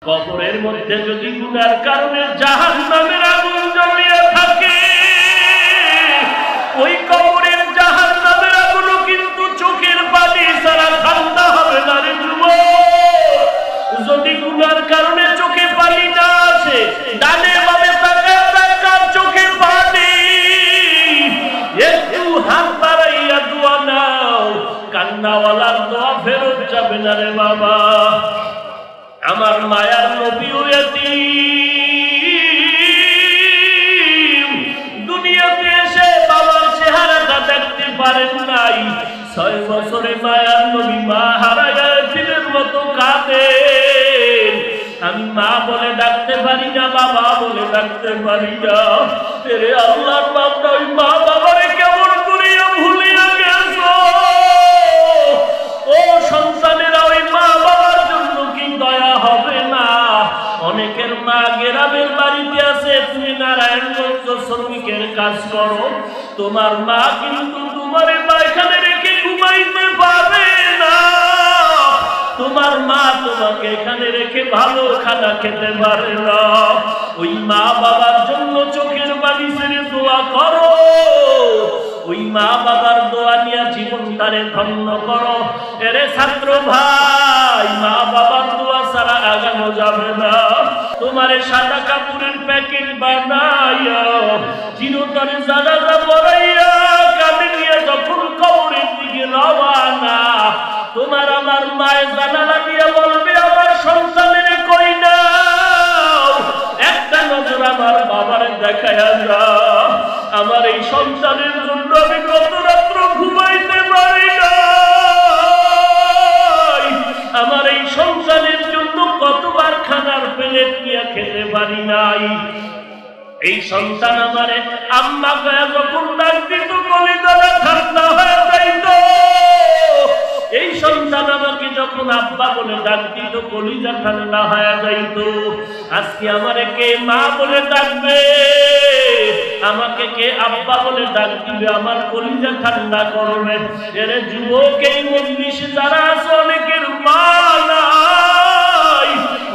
কবরের মধ্যে যদি গুনার কারণে জাহান্নামের আগুন জ্বলিয়ে থাকে, ওই কবরের জাহান্নামের আগুনও কিন্তু চোখের পানি ছাড়া ঠান্ডা হবে না রে যুবক। যদি গুনার কারণে চোখে পানি না আসে, ডানে বামে তাকার চোখে পানি, একটু হাত বাড়াইয়া দোয়া নাও, কান্নাওয়ালার দোয়া ফেরত যাবে না রে বাবা। আমার মায়ার নবীও এতিম, দুনিয়াতে এসে বাবার চেহারাটা দেখতে পারেন নাই। 6 বছরে মায়ার নবী মা হারায়া এতিমের মতো কাঁদেন। আমি মা বলে ডাকতে পারি না, বাবা বলে ডাকতে পারি না। তেরে আল্লাহর বান্দা, ওই মা বাবারে কেমন করিয়া ভুলিয়া গেছো? ও সন্তানেরা, ওই মা বাবার জন্য কি দয়া হবে না? অনেকের মা গ্রামের বাড়িতে আছে, তুমি নারায়ণগঞ্জ শ্রমিকের কাজ করো, তোমার মা কিন্তু তোমার পায়খানে রেখে ঘুমাইতে পারে না। তোমার মা তোমাকে এখানে রেখে ভালো খানা খেতে পারে না। ওই মা বাবার জন্য চোখের পানি ছেড়ে দোয়া করো। ওই মা বাবার দোয়া নিয়ে জীবনটারে ধন্য করো। এরে ছাত্র ভাই, মা বাবার দোয়া ছাড়া আগানো যাবে না। তোমারে সাদা কাপড়ের প্যাকেট বানাইয়া চিরতরে জানাজা পড়াইয়া কাঁধে নিয়ে যখন কবরের দিকে রওয়ানা, তোমার আমার মায়ের জানালা দিয়ে বলবে, আমার সন্তানের কই না, একটা নজর আমার বাবারে দেখায়া যা। আমার এই সন্তানের জন্য আমি কত রাত্র ঘুমাইতে পারি না, আমার এই সন্তানের জন্য কতবার খানার প্লেট নিয়ে খেতে পারি নাই। এই সন্তান আমারে আম্মা গায়ে যখন ডাক দিত, কলিজাটা ঠান্ডা হয়ে যাইত। এই সন্তান আমাকে যখন আব্বা বলে ডাক দিত, কলিজা ঠান্ডা হয়ে যাইত। আজকে আমারে কে মা বলে ডাকবে, আমাকে কে আব্বা বলে ডাক দিবে, আমার কলিজা ঠান্ডা করবে। এর যুবক, এই মজলিসে যারা আছে, অনেকের মা নাই,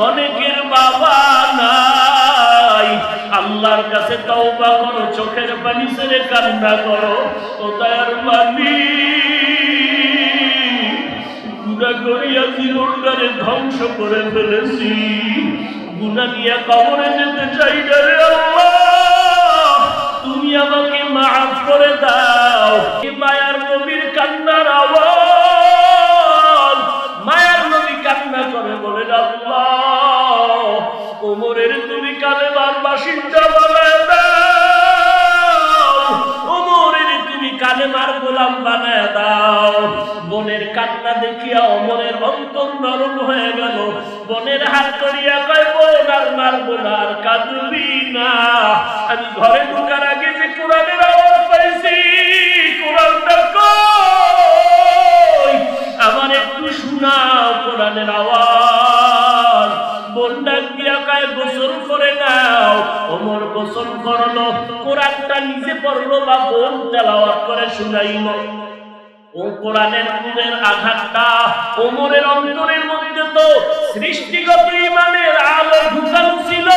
অনেকের বাবা নাই। আল্লাহর কাছে তওবা করো, চোখের পানি ছেড়ে কান্না করো। ও দয়ার মালিক, গুনাহ করিয়া জীবনটারে ধ্বংস করে ফেলেছি, গুনাহ নিয়ে কবরে যেতে চাই না রে আল্লাহ, তুমি আমাকে মাফ করে দাও। মায়ার নবীর কান্নার আওয়াজ, মায়ার নবী কান্না করে বলেন, আল্লাহ, ওমরের তুমি কালেমার বাসিন্দা বানায় দাও, ওমরের তুমি কালেমার গোলাম বানায় দাও। বোনের কান্না দেখিয়া ওমরের অন্তর নরম হয়ে গেল। বোনের হাত ধরিয়া কয়, বোন আর মারবো না, আর কাঁদবি না। আমি ঘরে ঢোকার আগে যে কোরআনের আওয়াজ পাইছি, কোরআনটা কই, আমার একটু শোনাও কোরআনের আওয়াজ। বোন ডাক দিয়া কয়, গোসল করে নাও। ওমর গোসল করলো, কোরআনটা নিজে পড়লো বা বোন তেলাওয়াত করে শুনাইল। ও কোরআনের নূরের আঘাতটা ওমরের অন্তরের মধ্যে তো সৃষ্টিগত ঈমানের আলো ঢুকানো ছিল,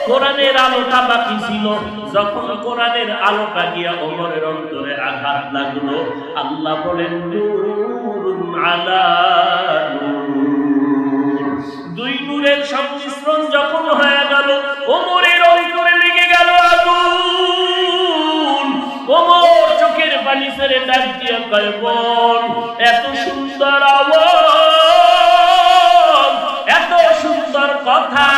কোরআনের আলোটা বাকি ছিল। যখন কোরআনের আলোটা গিয়া ওমরের অন্তরে আঘাত লাগলো, আল্লাহ বলেন, নূরুন আলা নূর। দুই নূরের সংমিশ্রণ যখন হয়ে গেল, ওমরের অন্তরে লেগে গেল আগুন। ওমর চোখের পানি ছেড়ে ডাক দিয়া কয়, বোন, এত সুন্দর আওয়াজ, এত সুন্দর কথা,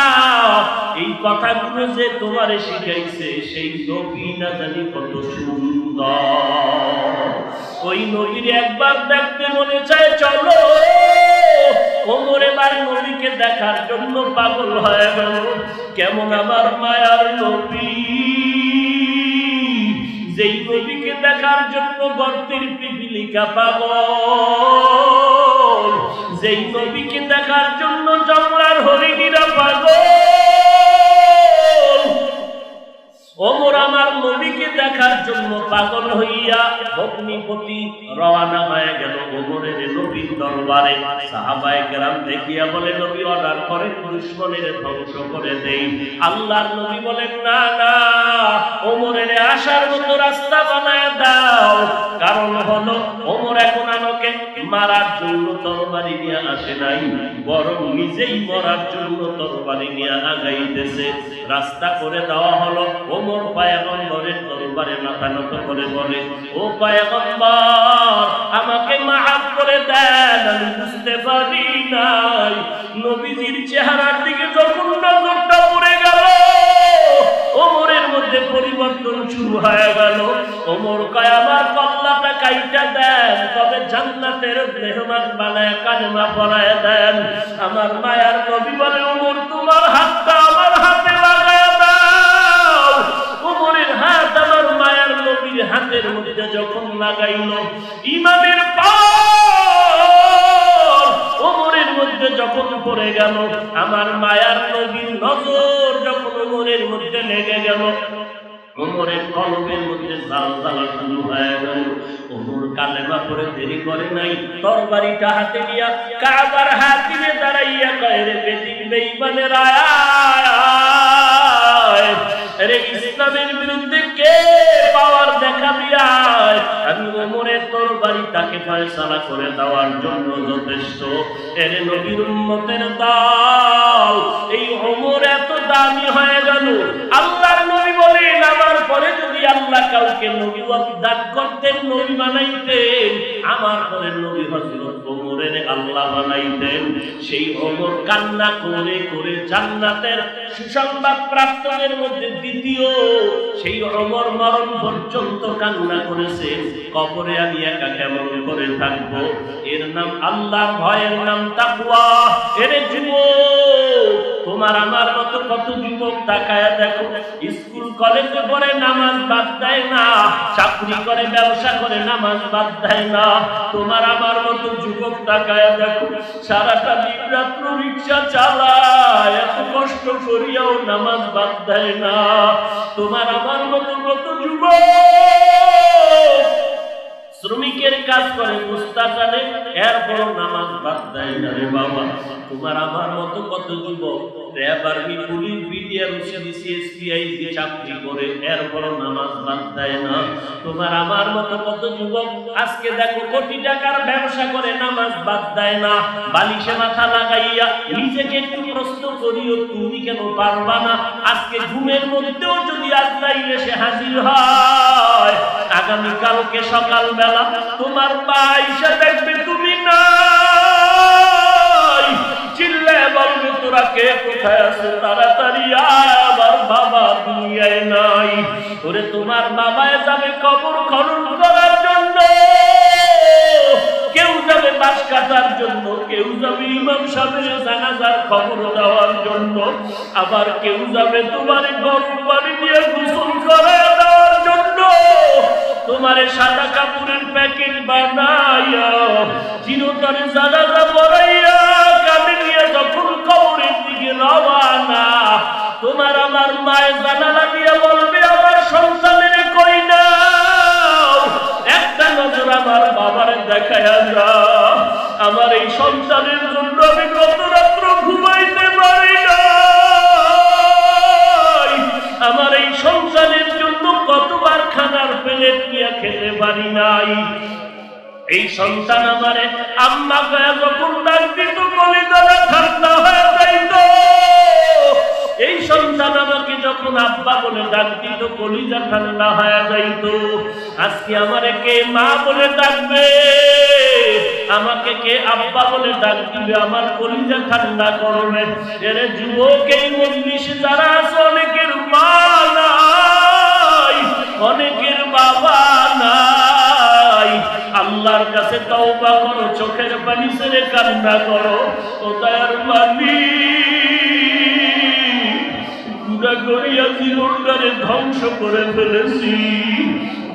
এই কথাগুলো যে তোমারে শিখাইছে সেই নবী না জানি কত সুন্দর। ওই নবীর একবার দেখতে মনে চায়, চলো। ওমর এবার নবীকে দেখার জন্য পাগল হয়ে গেল। কেমন আমার মায়ার নবী, যেই নবীকে দেখার জন্য গর্তের পিপিলিকা পাগল, যেই নবীকে দেখার জন্য জঙ্গলার হরিণীরা পাগল, ওমর আমার নবীকে দেখার জন্য পাগল হইয়া ভগ্নিপতি রওনা হয়ে গেল ওমরের নবীর দরবারে। সাহাবায়ে কেরাম দেখিয়া বলে, নবী অর্ডার করেন দুশমনের ধ্বংস করে দেই। আল্লাহর নবী বলেন, না না, ওমরের আসার মতো রাস্তা বানায় দাও। কারণ হলো ওমর এখন আমাকে মারার জন্য তরবারি নিয়ে আসে নাই, বরং নিজেই মরার জন্য তরবারি নিয়ে আগাইতেছে। রাস্তা করে দেওয়া হলো। ওমর পয়গম্বরের দরবারে মাথা নত করে বলে, ও পয়গম্বর, আমাকে মাফ করে দেন, আমি বুঝতে পারি নাই। নবীজির চেহারার দিকে যখন নজরটা পড়ে গেল, ওমরের মধ্যে পরিবর্তন শুরু হয়ে গেল। ওমর কয়, আমার কল্লাটা কাইটা দেন, তবে জান্নাতের মেহমান বানায় কালেমা পড়ায় দেন। আমার মায়ার নবী বলে, ওমর তোমার হাতটা আমার হাতে লাগায় দাও। ওমরের হাত আমার মায়ার নবীর হাতের মধ্যে যখন লাগাইল, ইমামের পার ওমরের মধ্যে যখন পড়ে গেল, আমার মায়ার নবীর নজর যখন ওমরের মধ্যে লেগে গেল, ওমরের কলবের মধ্যে জালজালা শুরু হয়ে গেল। ওমর কালেমা পড়ে দেরি করে নাই, তরবারিটা হাতে নিয়া কাবার হাতিমে দাঁড়াইয়া কয়, রে বেদিন বেঈমানের আয়, রে ইসলামের বিরুদ্ধে কে পাওয়ার দেখাবি আয়। আমি ওমরের তরবারিটাকে ফয়সালা করে দেওয়ার জন্য যথেষ্ট। এর নবীর উম্মতের দাও, এই ওমর এত দামি হয়ে গেল। আল্লাহর নবী বলেন, আমার পরে যদি আল্লাহ কাউকে নবী দান করতেন, নবী বানাইতেন, আমার পরে নবী হযরত ওমরের আল্লাহ বানাইতেন। সেই ওমর কান্না করে করে জান্নাতের সুসংবাদ প্রাপ্তদের মধ্যে দ্বিতীয়। সেই ওমর মরণ পর্যন্ত কান্না করেছে, কবরে আমি একা কেমন করে থাকবো। এর নাম আল্লাহর ভয়ের নাম তাকওয়া। এর যুবক, তোমার আমার মতো কত যুবক তাকায়া দেখো, স্কুল কলেজে পড়ে নামাজ বাদ দেয় না, চাকরি করে ব্যবসা করে নামাজ বাদ দেয় না। তোমার আমার মতো যুবক তাকায়া দেখো, সারাটা দিন রাত্র রিক্সা চালায়, এত কষ্ট করিয়াও নামাজ বাদ দেয় না। তোমার আমার মতো কত যুবক শ্রমিকের কাজ করে, বস্তা টানে, এরপর নামাজ বাদ দেয় না রে বাবা। তোমার আমার মতো কত যুবক র্যাব, আর্মি, পুলিশ, বিডিআর, সিএসপিআই চাকরি করে, এরপর নামাজ বাদ দেয় না। তোমার আমার মতো কত যুবক আজকে দেখো কোটি টাকার ব্যবসা করে, নামাজ বাদ দেয় না। বালিশে মাথা লাগাইয়া নিজেকে একটু প্রশ্ন করিও, তুমি কেন পারবা না? আজকে ঘুমের মধ্যেও যদি আজরাইল এসে হাজির হয়, আগামীকালকে সকালবেলা তোমার মা এসে দেখবে তুমি নাই, চিল্লায় বলবে, তোরা কে কোথায় আছে, তাড়াতাড়ি আয়, আমার বাবা দুনিয়ায় নাই। ওরে তোমার বাবায় যাবে কবর খনন করার জন্য, কেউ যাবে বাঁশ কাটার জন্য, কেউ যাবে ইমাম সাহেবের জানাজার খবর দেওয়ার জন্য, আবার কেউ যাবে তোমার গরম পানি দিয়ে গোসল করে দেওয়ার জন্য। তোমারে সাদা কাপড়ের প্যাকেট বানাইয়া চিরতরে জানাজা পড়াইয়া কাঁধে নিয়ে যখন কবরের দিকে রওনা, তোমার আমার মায়ের জানালা দিয়ে বলবে, আমার সন্তানের কই নাও, একটা নজর আমার বাবার দেখায়া যা। আমার এই সন্তানের জন্য আমি কত রাত্র ঘুমাইতে পারি না, আমার এই সন্তানের জন্য কতবার খানার প্লেট নিয়ে খেতে পারি নাই। এই সন্তান আমারে আম্মা কয়া যখন ডাক দিত, কলিজাটা ঠান্ডা হয়ে যাইত। এই সন্তান আমাকে যখন আব্বা বলে ডাক দিত, কলিজা ঠান্ডা হয়ে যাইত। আজকে আমারে কে মা বলে ডাকবে, আমাকে কে আব্বা বলে ডাক দিবে, আমার কলিজা ঠান্ডা করবে। এর যুবক, এই মজলিসে যারা আছে, অনেকের মা নাই, অনেকের বাবা নাই। আল্লাহর কাছে তওবা করো, চোখের পানি ছেড়ে কান্না করো। ও দয়ার মালিক, গুনাহ করিয়া জীবনটারে ধ্বংস করে ফেলেছি,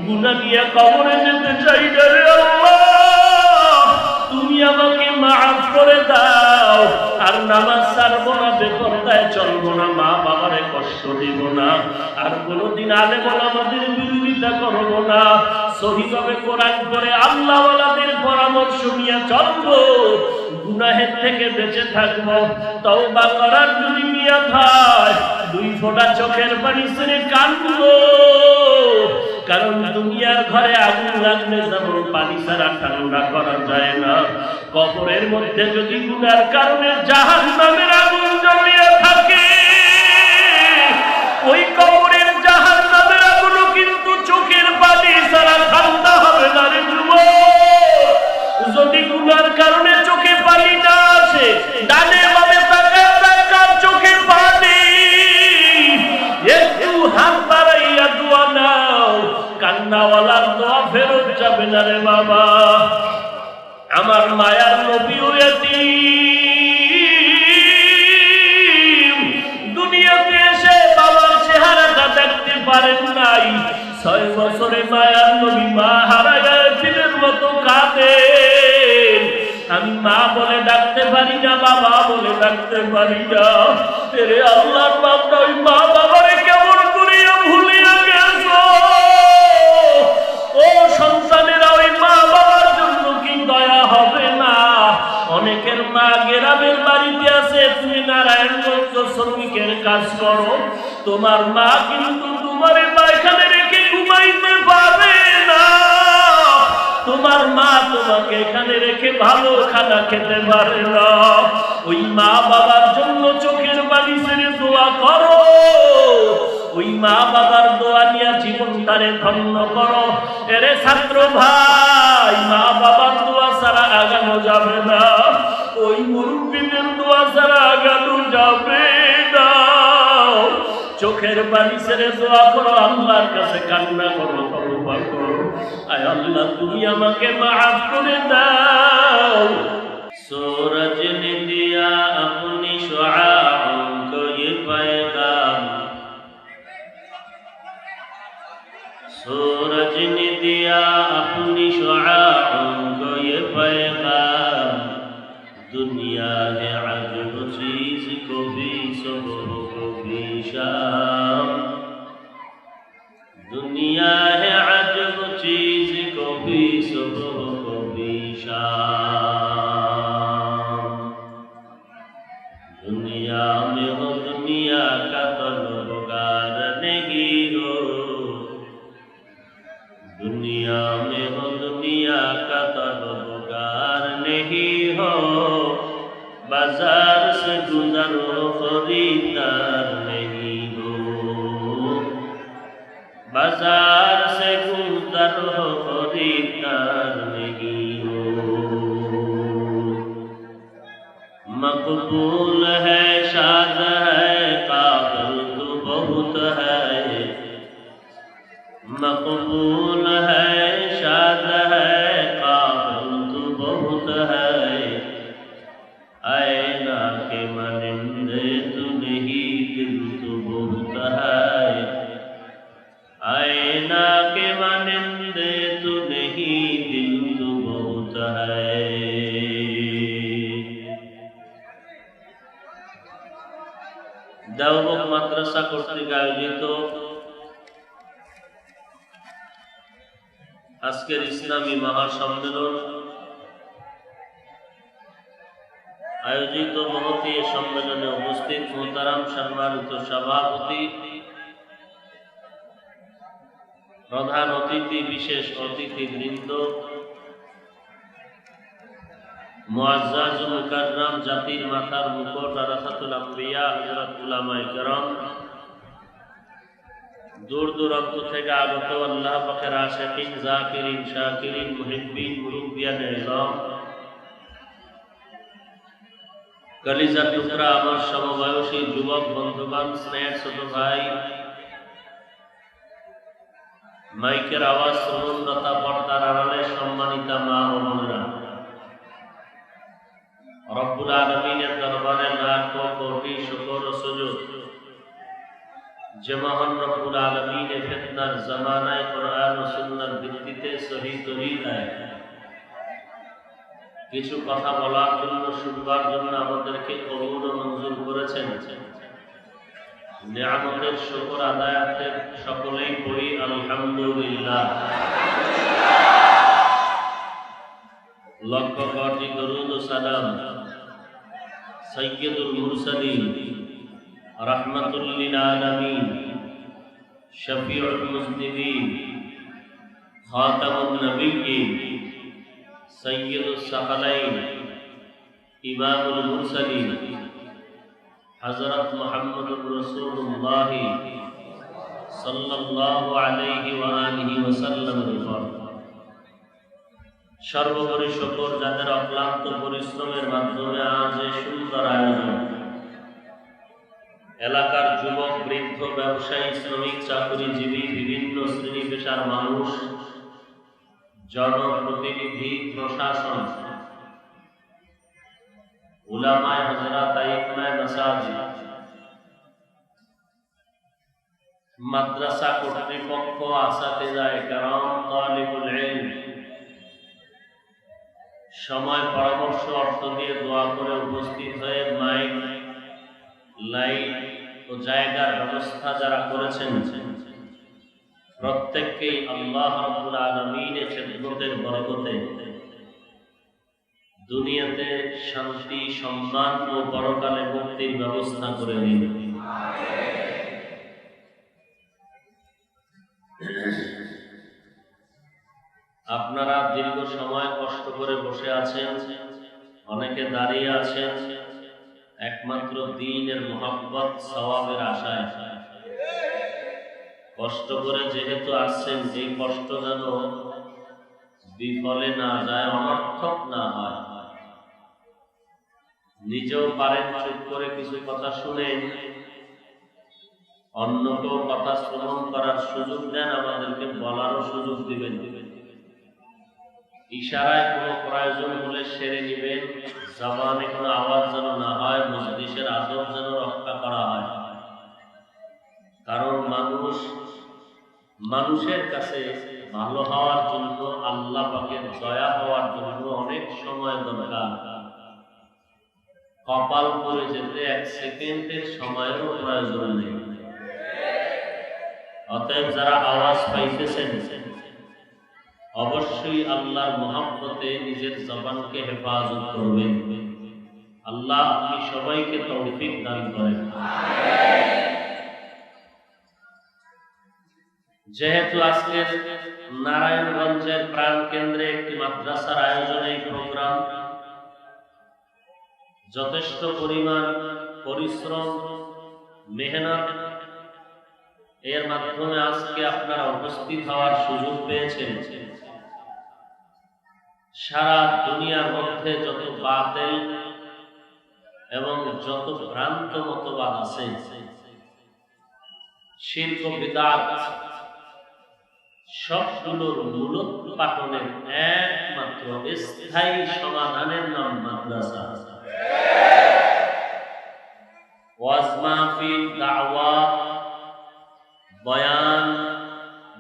গুনাহ নিয়ে কবরে যেতে চাই না রে আল্লাহ। তুমি আমাকে মাফ করে দাও, আর নামাজ ছাড়বো না, বেপরদায় চলবো না, মা বাবারে কষ্ট দিব না, আর কোনোদিন আলেম ওলামাদের বিরোধিতা করবো না, সহিভাবে কোরআন পড়ে আল্লাহওয়ালাদের পরামর্শ নিয়ে চলবো, গুনাহের থেকে বেঁচে থাকবো। তওবা করার যদি নিয়ত হয়, 2 ফোঁটা চোখের পানি ছেড়ে কাঁদবো, কারণ দুনিয়ার ঘরে আগুন লাগলে যেমন পানি ছাড়া ঠান্ডা করা যায় না, কবরের মধ্যে যদি গুনার কারণে জাহান্নামের আগুন জ্বলিয়ে থাকে, ওই কবরের জাহান্নামের আগুনও কিন্তু চোখের পানি ছাড়া ঠান্ডা হবে না রে যুবক। যদি গুনার কারণে চোখে পানি না আসে, ডানে বামে তাকায় তাকার চোখে পানি, একটু হাত বাড়াইয়া দোয়া নাও, কান্নাওয়ালার দোয়া ফেরত যাবে না রে বাবা। আমার মায়ার নবীও এতিম, দুনিয়াতে এসে বাবার চেহারাটা দেখতে পারেন নাই, 6 বছরে মায়ার নবী মা হারা গেছিলেন মতো কাঁদেন। আমি মা বলে ডাকতে পারি না, বাবা বলে ডাকতে পারি না, তেরে আল্লাহর বান্দা ওই মা বাবারে কেমন করিয়া ভুলিয়া গেছো। ও সন্তানেরা, ওই মা বাবার জন্য কি দয়া হবে না? অনেকের মা গ্রামের বাড়িতে আছে, তুমি নারায়ণগঞ্জ শ্রমিকের কাজ করো, তোমার মা কিন্তু তোমার পায়খানে রেখে ঘুমাইতে পারবে না, তোমার মা তোমাকে এখানে রেখে ভালো খানা খেতে পারে না। ওই মা বাবার জন্য চোখের পানি ছেড়ে দোয়া করো, ওই মা বাবার দোয়া নিয়ে জীবনটারে ধন্য করো। এরে ছাত্র ভাই, মা বাবার দোয়া ছাড়া আগানো যাবে না, ওই মুরব্বীদের দোয়া ছাড়া আগানো যাবে না। চোখের পানি ছেড়ে দোয়া করো, আল্লাহর কাছে কান্না করো, তওবা করো, আয় আল্লাহ তুমি আমাকে মাফ করে দাও। सूरज ने दिया अपनी शुआओं को ये पैगाम, सूरज ने दिया अपनी शुआओं को ये पैगाम, दुनिया है अजब चीज को भी सुबह को भी शाम, दुनिया है अजब चीज को भी सुबह को भी शाम, दुनिया में हो दुनिया का तलबगार नहीं हो, दुनिया में हो दुनिया का तलबगार नहीं हो, बाजार से गुजरो खरीदार नहीं हो, बाजार से गुजरो खरीदार नहीं हो। मकबूल है शाद है काबिल तो बहुत है, मकबूल है शाद है काबिल तो बहुत है, आईना के मनिंदे तू नहीं दिल तो बहुत है, आईना के मनिंदे तू नहीं दिल तो बहुत है। দেওবন্দ মাদ্রাসা কর্তৃক আয়োজিত আজকের ইসলামী মহাসম্মেলন আয়োজিত মহতী সম্মেলনে উপস্থিত মোহতারাম সম্মানিত সভাপতি, প্রধান অতিথি, বিশেষ অতিথিবৃন্দ, মুআজ্জাজ মুকাররম, জাতির মাথার মুকুট, আরাফাতুল আম্বিয়া, হযরত উলামায়ে কেরাম, দূর দূরান্ত থেকে আগত আল্লাহ পাকের আশিকিন, জাকিরিন, শাকিরিন, মুহিব্বিন, মুরব্বিয়ানে ইজম, কলিজার টুকরা আমার সমবয়সী যুবক বন্ধুগণ, স্নেহের ছোট ভাই, মাইকের আওয়াজ শ্রবণরতা পর্দার আড়ালে সম্মানিতা মা ও বোনেরা, রব্বুল আলামিনের দরবারে লাখো কোটি শুকর ও সুজুদ, যে মহান রব্বুল আলামিনের ফিতনার জামানায় কোরআন ও সুন্নাহর ভিত্তিতে সহি তরিকায় কিছু কথা বলার জন্য, শুনবার জন্য আমাদেরকে কবুল ও মঞ্জুর করেছেন। নিয়ামতের শুকর আদায়াতের সকলেই পড়ি আলহামদুলিল্লাহ। লক্ষ কোটি দরুদ ও সালাম সাইয়্যিদুল মুরসালিন রাহমাতুল লিল আলামিন শফিউল মুজনিবিন খাতামুন নবিয়্যিন সাইয়্যিদুস সাকালাইন ইমামুল মুরসালিন হযরত মুহাম্মদুর রাসূলুল্লাহ সাল্লাল্লাহু আলাইহি ওয়া আলিহি ওয়াসাল্লামের উপর সর্বোপরি শুকর যাদের অক্লান্ত পরিশ্রমের মাধ্যমে আজ এই সুন্দর আয়োজন, এলাকার যুবক, বৃদ্ধ, ব্যবসায়ী, শ্রমিক, চাকরিজীবী, বিভিন্ন শ্রেণী পেশার মানুষ, জনপ্রতিনিধি, প্রশাসন, উলামায়ে হযরত, আইম্মায়ে মাসাজিদ, মাদ্রাসা কর্তৃপক্ষ, আসাতিজায়ে কেরাম, তালিবুল ইলম, সময়, পরামর্শ, অর্থ দিয়ে দোয়া করে উপস্থিত হয়ে মাইক, লাইট ও জায়গার ব্যবস্থা যারা করেছেন, প্রত্যেককেই আল্লাহ রাব্বুল আলামিনের খেদমতের বরকতে দুনিয়াতে শান্তি, সম্মান ও পরকালে মুক্তির ব্যবস্থা করে দিন। আপনারা দীর্ঘ সময় কষ্ট করে বসে আছেন, অনেকে দাঁড়িয়ে আছেন, একমাত্র দ্বীনের মুহাব্বত, সওয়াবের আশায় কষ্ট করে যেহেতু আসছেন, এই কষ্ট যেন বিফলে না যায়, অনর্থক না হয়। নিজেও পারেন চুপ করে কিছু কথা শুনেন, অন্যকেও কথা শ্রবণ করার সুযোগ দেন, আমাদেরকে বলারও সুযোগ দিবেন। ইশারায় কোনো প্রয়োজন হলে সেরে নিবেন, জবানে কোনো আওয়াজ যেন না হয়, মজলিসের আদব যেন রক্ষা করা হয়। কারণ মানুষের কাছে ভালো হওয়ার জন্য, আল্লাহ পাকের দয়া হওয়ার জন্য অনেক সময় দরকার। কপাল করে যেতে এক সেকেন্ডের সময়েরও প্রয়োজন নেই। অতএব যারা আওয়াজ পাইতেছেন, অবশ্যই আল্লাহর মহব্বতে নিজের জবানকে হেফাজত করবেন। আল্লাহ আপনি সবাইকে তৌফিক দান করেন। যেহেতু আজকের নারায়ণগঞ্জের প্রাণ কেন্দ্রে একটি মাদ্রাসার আয়োজনে এই প্রোগ্রাম, যথেষ্ট পরিমাণ পরিশ্রম, মেহনত এর মাধ্যমে আজকে আপনারা উপস্থিত হওয়ার সুযোগ পেয়েছেন। সারা দুনিয়ার মধ্যে যত বাতিল এবং যত ভ্রান্ত মতবাদ আছে, শিরক ও বিদআত, সবগুলোর মূলোৎপাটনের একমাত্র স্থায়ী সমাধানের নাম মাদ্রাসা। ওয়াজ মাহফিল, দাওয়াত, বয়ান,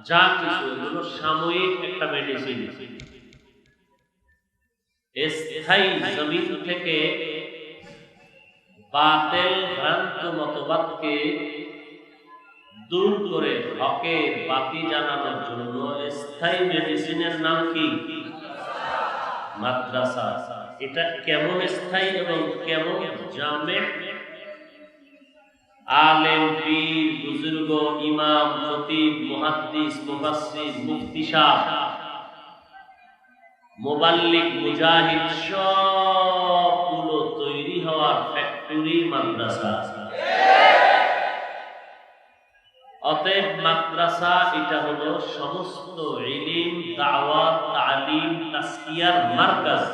যা কিছু এগুলো সাময়িক একটা মেডিসিন। স্থায়ী জমিন থেকে বাতিল ভ্রান্ত মতবাদকে দূর করে হকের বাতি জানানোর জন্য স্থায়ী মেডিসিনের নাম কি? মাদ্রাসা। এটা কেমন স্থায়ী এবং কেমন জামে? আলেম, পীর, বুজুর্গ, ইমাম, খতিব, মুহাদ্দিস, মুফাসসির, মুফতি সাহেব, মুবাল্লিগ, মুজাহিদ, সবগুলো তৈরি হওয়ার ফ্যাক্টরি মাদ্রাসা। অতএব মাদ্রাসা এটা হলো সমস্ত ইলম, দাওয়াত, তালিম, তাসকিয়ার মার্কাজ।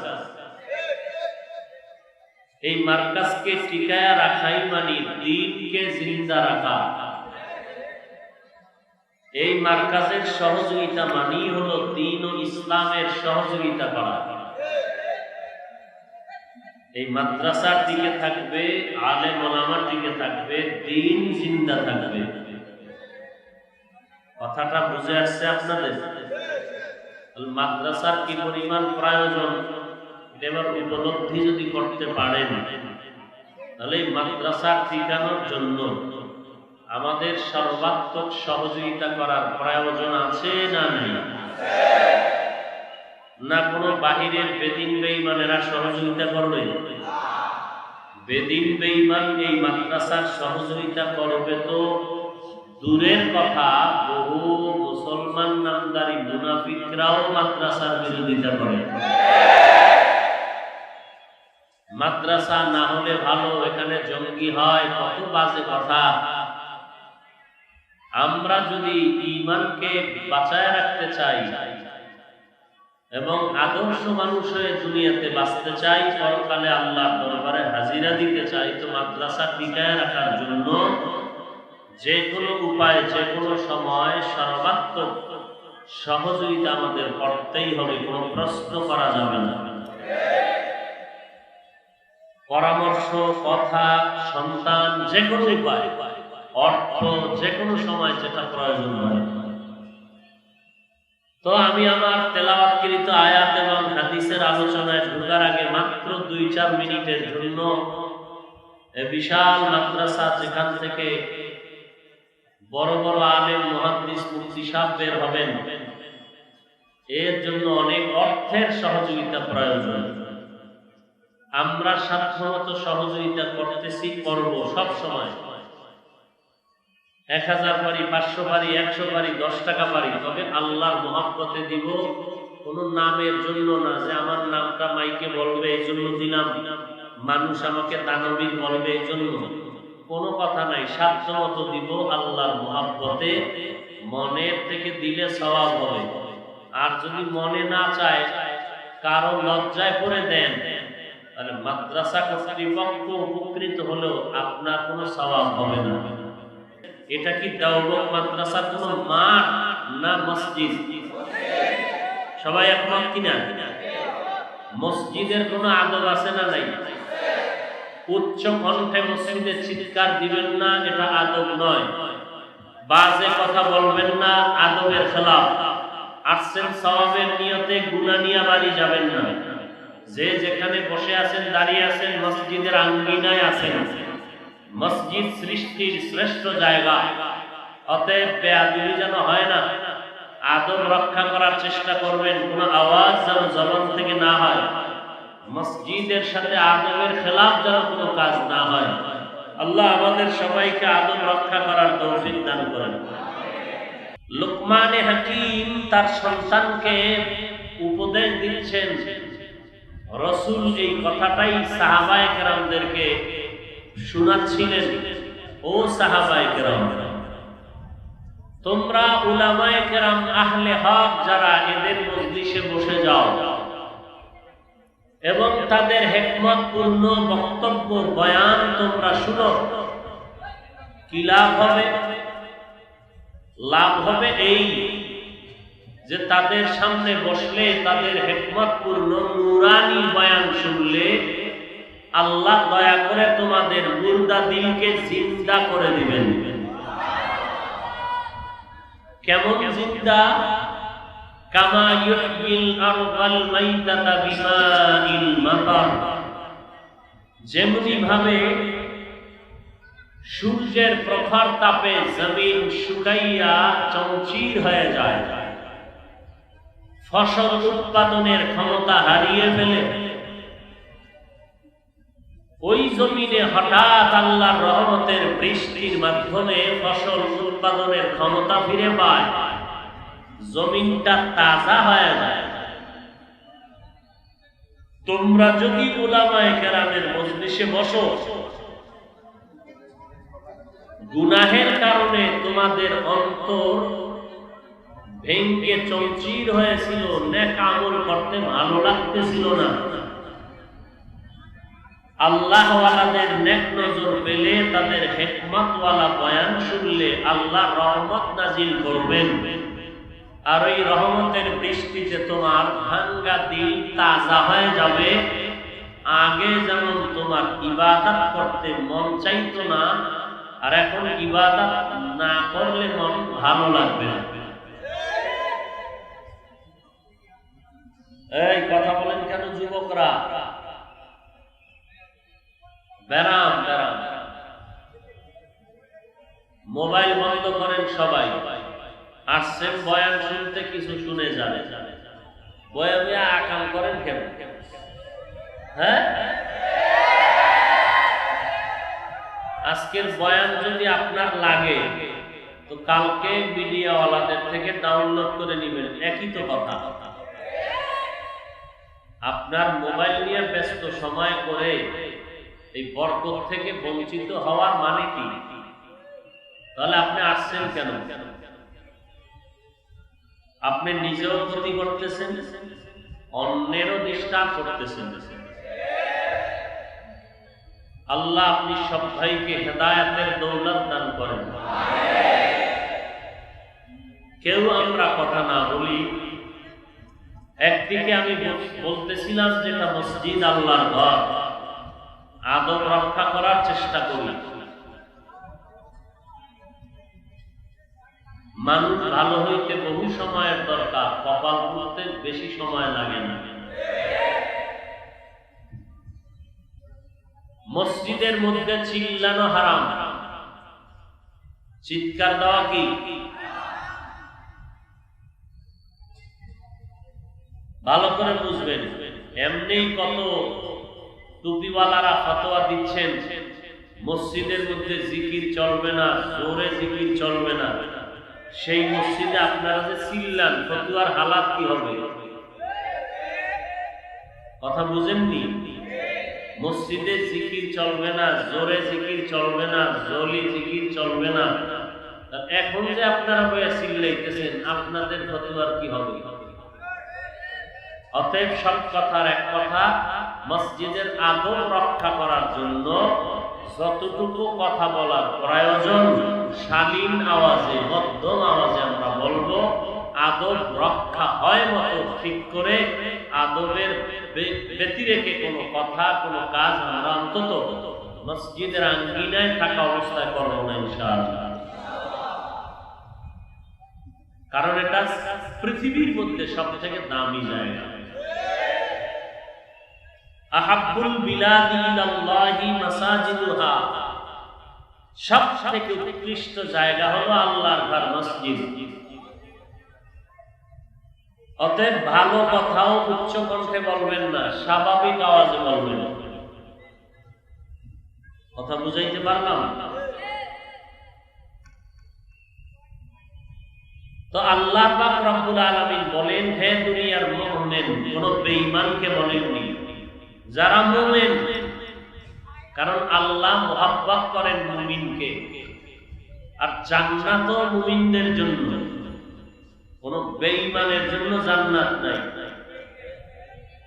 এই মার্কাজকে টিকায়া রাখাই মানে দ্বীনকে জিন্দা রাখা। এই মার্কাজের সহযোগিতা মানেই হলো দ্বীন ও ইসলামের সহযোগিতা করা। এই মাদ্রাসার দিকে থাকবে, আলেম ওলামার দিকে থাকবে, দ্বীন জিন্দা থাকবে। কথাটা বুঝে আসছে আপনাদের? মাদ্রাসার কি পরিমাণ প্রয়োজন এবার উপলব্ধি যদি করতে পারেন, তাহলে এই মাদ্রাসা টিকানোর জন্য আমাদের সর্বাত্মক সহযোগিতা করার প্রয়োজন আছে না নেই? না কোনো বাহিরের বেদিন বেঈমানেরা সহযোগিতা করবে? বেদিন বেঈমান এই মাদ্রাসার সহযোগিতা করবে তো দূরের কথা, বহু মুসলমান নামদারি মুনাফিকরাও মাদ্রাসার বিরোধিতা করে। মাদ্রাসা না হলে ভালো, এখানে জঙ্গি হয়, কত বাজে কথা। আমরা যদি ঈমানকে বাঁচায় রাখতে চাই এবং আদর্শ মানুষ হয়ে দুনিয়াতে বাঁচতে চাই, পরকালে আল্লাহর দরবারে হাজিরা দিতে চাই, তো মাদ্রাসা টিকায় রাখার জন্য যে কোনো উপায়, যে কোনো সময় সর্বাত্মক সহযোগিতা আমাদের করতেই হবে, কোনো প্রশ্ন করা যাবে না। পরামর্শ, কথা, সন্তান, যে কোনো উপায়, অর্থ, যে কোনো সময় যেটা প্রয়োজন হয়। তো আমি আমার তেলাওয়াতকৃত আয়াত এবং হাদিসের আলোচনায় ঢোকার আগে মাত্র 2-4 মিনিটের জন্য বিশাল মাদ্রাসা, যেখান থেকে বড় বড় আলেম, মুহাদ্দিস, মুফতি সাহেব বের হবেন, এর জন্য অনেক অর্থের সহযোগিতা প্রয়োজন। আমরা সাধ্যমতো সহযোগিতা করতেছি, করব সব সময়। 1000 পারি, 500 পারি, 100 পারি, 10 টাকা পারি, তবে আল্লাহর মহব্বতে দিব, কোন নামের জন্য না, যে আমার নামটা মাইকে বলবে এই জন্য দিলাম, মানুষ আমাকে দানবীর বলবে এই জন্য, কোনো কথা নাই। সাধ্যমতো দিব আল্লাহর মহব্বতে, মনের থেকে দিলে সওয়াব হবে। আর যদি মনে না চায়, কারো লজ্জায় পড়ে দেন, তাহলে মাদ্রাসা কর্তৃপক্ষ উপকৃত হলেও আপনার কোনো সওয়াব হবে না। এটা কি দেওবন্দ মাদ্রাসার কোনো মাঠ না মসজিদ? সবাই একমত কিনা? মসজিদের কোনো আদব আছে না নাই? উচ্চ কণ্ঠে মসজিদে চিৎকার দিবেন না, এটা আদব নয়। বাজে কথা বলবেন না, আদবের খেলাফ। আসছেন সওয়াবের নিয়তে, গুনাহ নিয়ে বাড়ি যাবেন না। যে যেখানে বসে আছেন, দাঁড়িয়ে আছেন, মসজিদের আঙ্গিনায় আছেন। মসজিদ সৃষ্টির শ্রেষ্ঠ জায়গা, অতএব বেয়াদবি যেন হয় না। আদব রক্ষা করার চেষ্টা করবেন, কোনো আওয়াজ যেন জবান থেকে না হয়। মসজিদের সাথে আদবের খেলাফ যেন কোনো কাজ না হয়। আল্লাহ আমাদের সবাইকে আদব রক্ষা করার তৌফিক দান করেন। লুকমানে হাকিম তার সন্তানকে উপদেশ দিচ্ছেন। রাসূল এই কথাটাই সাহাবায়ে কেরামদেরকে শোনাচ্ছিলেন। ও সাহাবায়ে কেরাম, তোমরা উলামায়ে কেরাম, আহলে হক যারা, এদের মজলিসে বসে যাও এবং তাদের হিকমতপূর্ণ বক্তব্য, বয়ান তোমরা শুনো। কি লাভ হবে? লাভ হবে এই যে তাদের সামনে বসলে, তাদের হিকমতপূর্ণ নূরানি বয়ান শুনলে, আল্লাহ দয়া করে তোমাদের মুর্দা দিলকে জিন্দা করে দিবেন। কেমন জিন্দা? কামা ইউহয়িল আরদাল মাইতাতা বিমাইল মাতার, যেমনি ভাবে সূর্যের প্রখর তাপে জমিন শুকাইয়া চৌচির হয়ে যায়, ফসল উৎপাদনের ক্ষমতা হারিয়ে ফেলে, ওই জমিনে হঠাৎ আল্লাহর রহমতের বৃষ্টির মাধ্যমে ফসল উৎপাদনের ক্ষমতা ফিরে পায়, জমিনটা তাজা হয়ে যায়। তোমরা যদি উলামায়ে কেরামের মজলিসে বসো, গুনাহের কারণে তোমাদের অন্তর ভেঙ্গে চৌচির হয়েছিল, নেক আমল করতে ভালো লাগতেছিল না, আল্লাহ ওয়ালাদের নেক নজর পেলে, তাদের হিকমতওয়ালা বয়ান শুনলে আল্লাহ রহমত নাজিল করবেন। আর ওই রহমতের বৃষ্টিতে তোমার ভাঙ্গা দিল তাজা হয়ে যাবে। আগে যেমন তোমার ইবাদত করতে মন চাইতো না, আর এখন ইবাদত না করলে মন ভালো লাগবে না। এই কথা বলেন কেন যুবকরা? ব্যারাম ব্যারাম। মোবাইল বন্ধ করেন সবাই, আসছেন বয়ান শুনতে, কিছু শুনে যাবে, বয়ানে আকাম করেন কেন? হ্যাঁ, আজকের বয়ান যদি আপনার লাগে তো কালকে মিডিয়াওয়ালাদের থেকে ডাউনলোড করে নেবেন, একই তো কথা। আপনার মোবাইল নিয়ে ব্যস্ত সময় করে এই বরকত থেকে বঞ্চিত হওয়ার মানে কি? তাহলে আপনি আসছেন কেন? আপনি নিজেও ক্ষতি করতেছেন, অন্যেরও ডিস্টার্ব করতেছেন। আল্লাহ আপনি সব ভাইকে হেদায়েতের দৌলত দান করেন। কেউ আমরা কথা না বলি। একদিকে আমি বলতেছিলাম যেটা মসজিদ আল্লাহর ঘর, আদব রক্ষা করার চেষ্টা করি। মানুষ ভালো হইতে বহু সময়ের দরকার, কপাল করতে বেশি সময় লাগে না। মসজিদের মধ্যে চিল্লানো হারাম, চিৎকার দেওয়া কি? ভালো করে বুঝবেন। এমনি কত টুপিওয়ালারা ফতোয়া দিচ্ছেন মসজিদের মধ্যে জিকির চলবে না, জোরে জিকির চলবে না। সেই মসজিদে আপনারা যে চিল্লান, ফতোয়ার হালাত কি হবে? কথা বুঝেননি? মসজিদে জিকির চলবে না, জোরে জিকির চলবে না, জলি জিকির চলবে না। এখন যে আপনারা বয়ে চিল্লাইতেছেন, আপনাদের ফতোয়ার কি হবে? অতএব সব কথার এক কথা, মসজিদের আদব রক্ষা করার জন্য যতটুকু কথা বলার প্রয়োজন শালীন আওয়াজে, মধ্যম আওয়াজে আমরা বলবো। আদব রক্ষা হয় মতো ঠিক করে, আদবের ব্যতি রেখে কোনো কথা, কোনো কাজ আমরা অন্তত মসজিদের আঙ্গিনায় থাকা অবস্থায় করবো না ইনশাআল্লাহ। কারণ এটা পৃথিবীর মধ্যে সব থেকে দামি জায়গা। আহাব্বুল বিলাদি ইলাল্লাহি মাসাজিদুহা, সব থেকে উৎকৃষ্ট জায়গা হলো আল্লাহর ঘর মসজিদ। অতএব ভালো কথাও উচ্চ কণ্ঠে বলবেন না, স্বাভাবিক আওয়াজে বলবেন। কথা বুঝাইতে পারলাম? তো আল্লাহ পাক রব্বুল আলামিন বলেন, হে দুনিয়ার মুমিন, কোন বেঈমানকে বলেননি, যারা মুমিন। কারণ আল্লাহ মুহাব্বত করেন মুমিনকে, আর জান্নাতও মুমিনদের জন্য, কোন বেঈমানের জন্য জান্নাত নাই।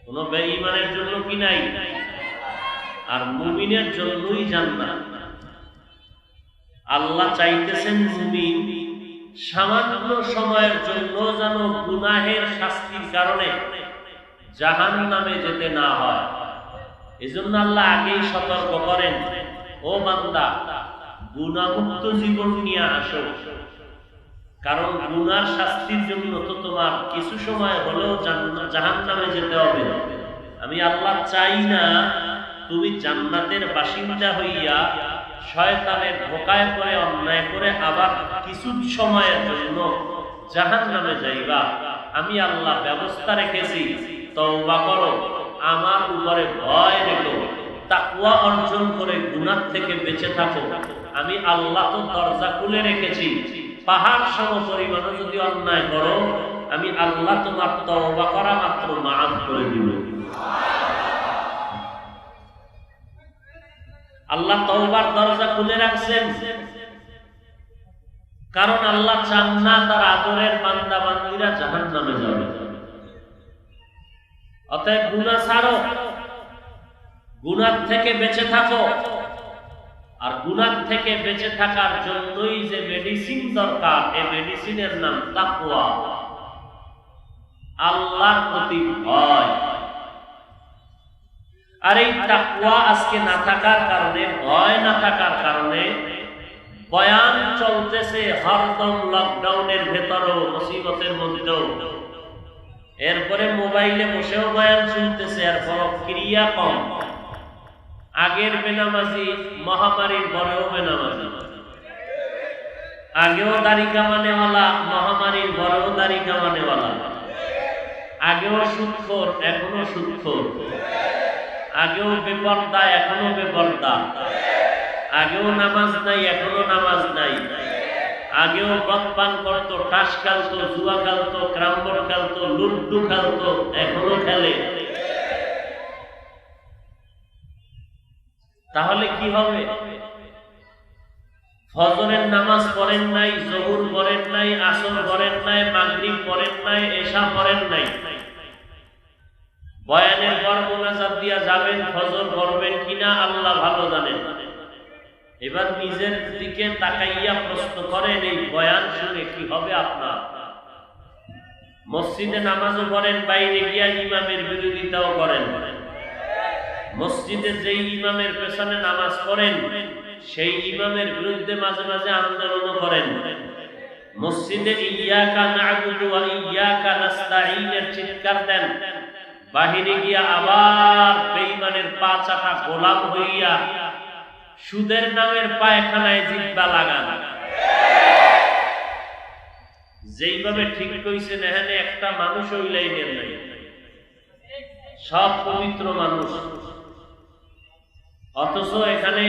কোন বেঈমানের জন্য কি নাই? আর মুমিনের জন্যই জান্নাত। আল্লাহ চাইতেছেন মুমিন সামান্য সময়ের জন্য যেন গুনাহের শাস্তির কারণে জাহান্নামে যেতে না হয়। এজন্য আল্লাহ আগেই সতর্ক করেন, ও বান্দা, গুনাহমুক্ত জীবন নিয়ে আসো। কারণ গুনার শাস্তির জন্য তো তোমার কিছু সময় হলেও জাহান্নামে যেতে হবে। আমি আল্লাহ চাই না তুমি জান্নাতের বাসিন্দা হইয়া শয়তানের ধোঁকায় পড়ে, অন্যায় করে আবার কিছু সময়ের জন্য জাহান্নামে যাইবা। আমি আল্লাহ ব্যবস্থা রেখেছি, তওবা করো, আমার উপরে ভয় রেখো, তাকওয়া অর্জন করে গুনাহ থেকে বেঁচে থাকো। আমি আল্লাহ তো দরজা খুলে রেখেছি, পাহাড় সম পরিমাণও যদি অন্যায় করো, আমি আল্লাহ তোমার তওবা করা মাত্র মাফ করে দিব। আল্লাহ তওবার দরজা খুলে রাখছেন, কারণ আল্লাহ চান না তার আদরের বান্দা বান্দীরা জাহান্নামে যাবে। অতএব গুনাহ ছাড়ো, গুনাহ থেকে বেঁচে থাকো। আর গুনাহ থেকে বেঁচে থাকার জন্যই যে মেডিসিন দরকার, এই মেডিসিনের নাম তাকওয়া, আল্লাহর প্রতি ভয়। আর এই তাকওয়া আজকে না থাকার কারণে, ভয় না থাকার কারণে বয়ান চলতেছে হরদম, লকডাউনের ভেতরেও, মুসিবতের মধ্যেও। এরপরে মোবাইলে বসেও বয়ান শুনতেছে, এরপর ক্রিয়া কম। আগের বেনামাজি মহামারীর পরেও বেনামাজি, আগেও দাড়ি কামানেওয়ালা মহামারীর পরেও দাড়ি কামানেওয়ালা, আগেও সুদখোর এখনো সুদখোর, আগেও বেপরদা এখনো বেপরদা, আগেও নামাজ নাই এখনো নামাজ নাই, আগেও মদ পান করতো, টাস খেলতো, জুয়া খেলতো, ক্রাম্বর খেলতো, লুড্ডু খেলতো, এখনো খেলে। তাহলে কি হবে? ফজরের নামাজ পড়েন নাই, জোহর পড়েন নাই, আসর পড়েন নাই, মাগরিব পড়েন নাই, এশা পড়েন নাই, বয়ানের পর মোনাজাত দিয়া যাবেন, ফজর পড়বেন কিনা আল্লাহ ভালো জানেন। এবার নিজের দিকে তাকাইয়া প্রশ্ন করেন, এই বয়ান শুনে কি হবে আপনার? মসজিদে নামাজও পড়েন, বাইরে গিয়া ইমামের বিরোধিতাও করেন, মসজিদে যেই ইমামের পেছনে নামাজ পড়েন সেই ইমামের বিরুদ্ধে মাঝে মাঝে আন্দোলনও করেন, মসজিদে ইয়াকা না'বুদু ওয়া ইয়াকা নাস্তাঈনের চিৎকার দেন, বাহিরে গিয়া আবার বেঈমানের পা চাটা গোলাম হইয়া সুদের নামের পায়খানায় জিহ্বা লাগান। যেইভাবে ঠিক কইছেন এখানে একটা মানুষ ওই লাইনের নাই, সব পবিত্র মানুষ, অথচ এখানে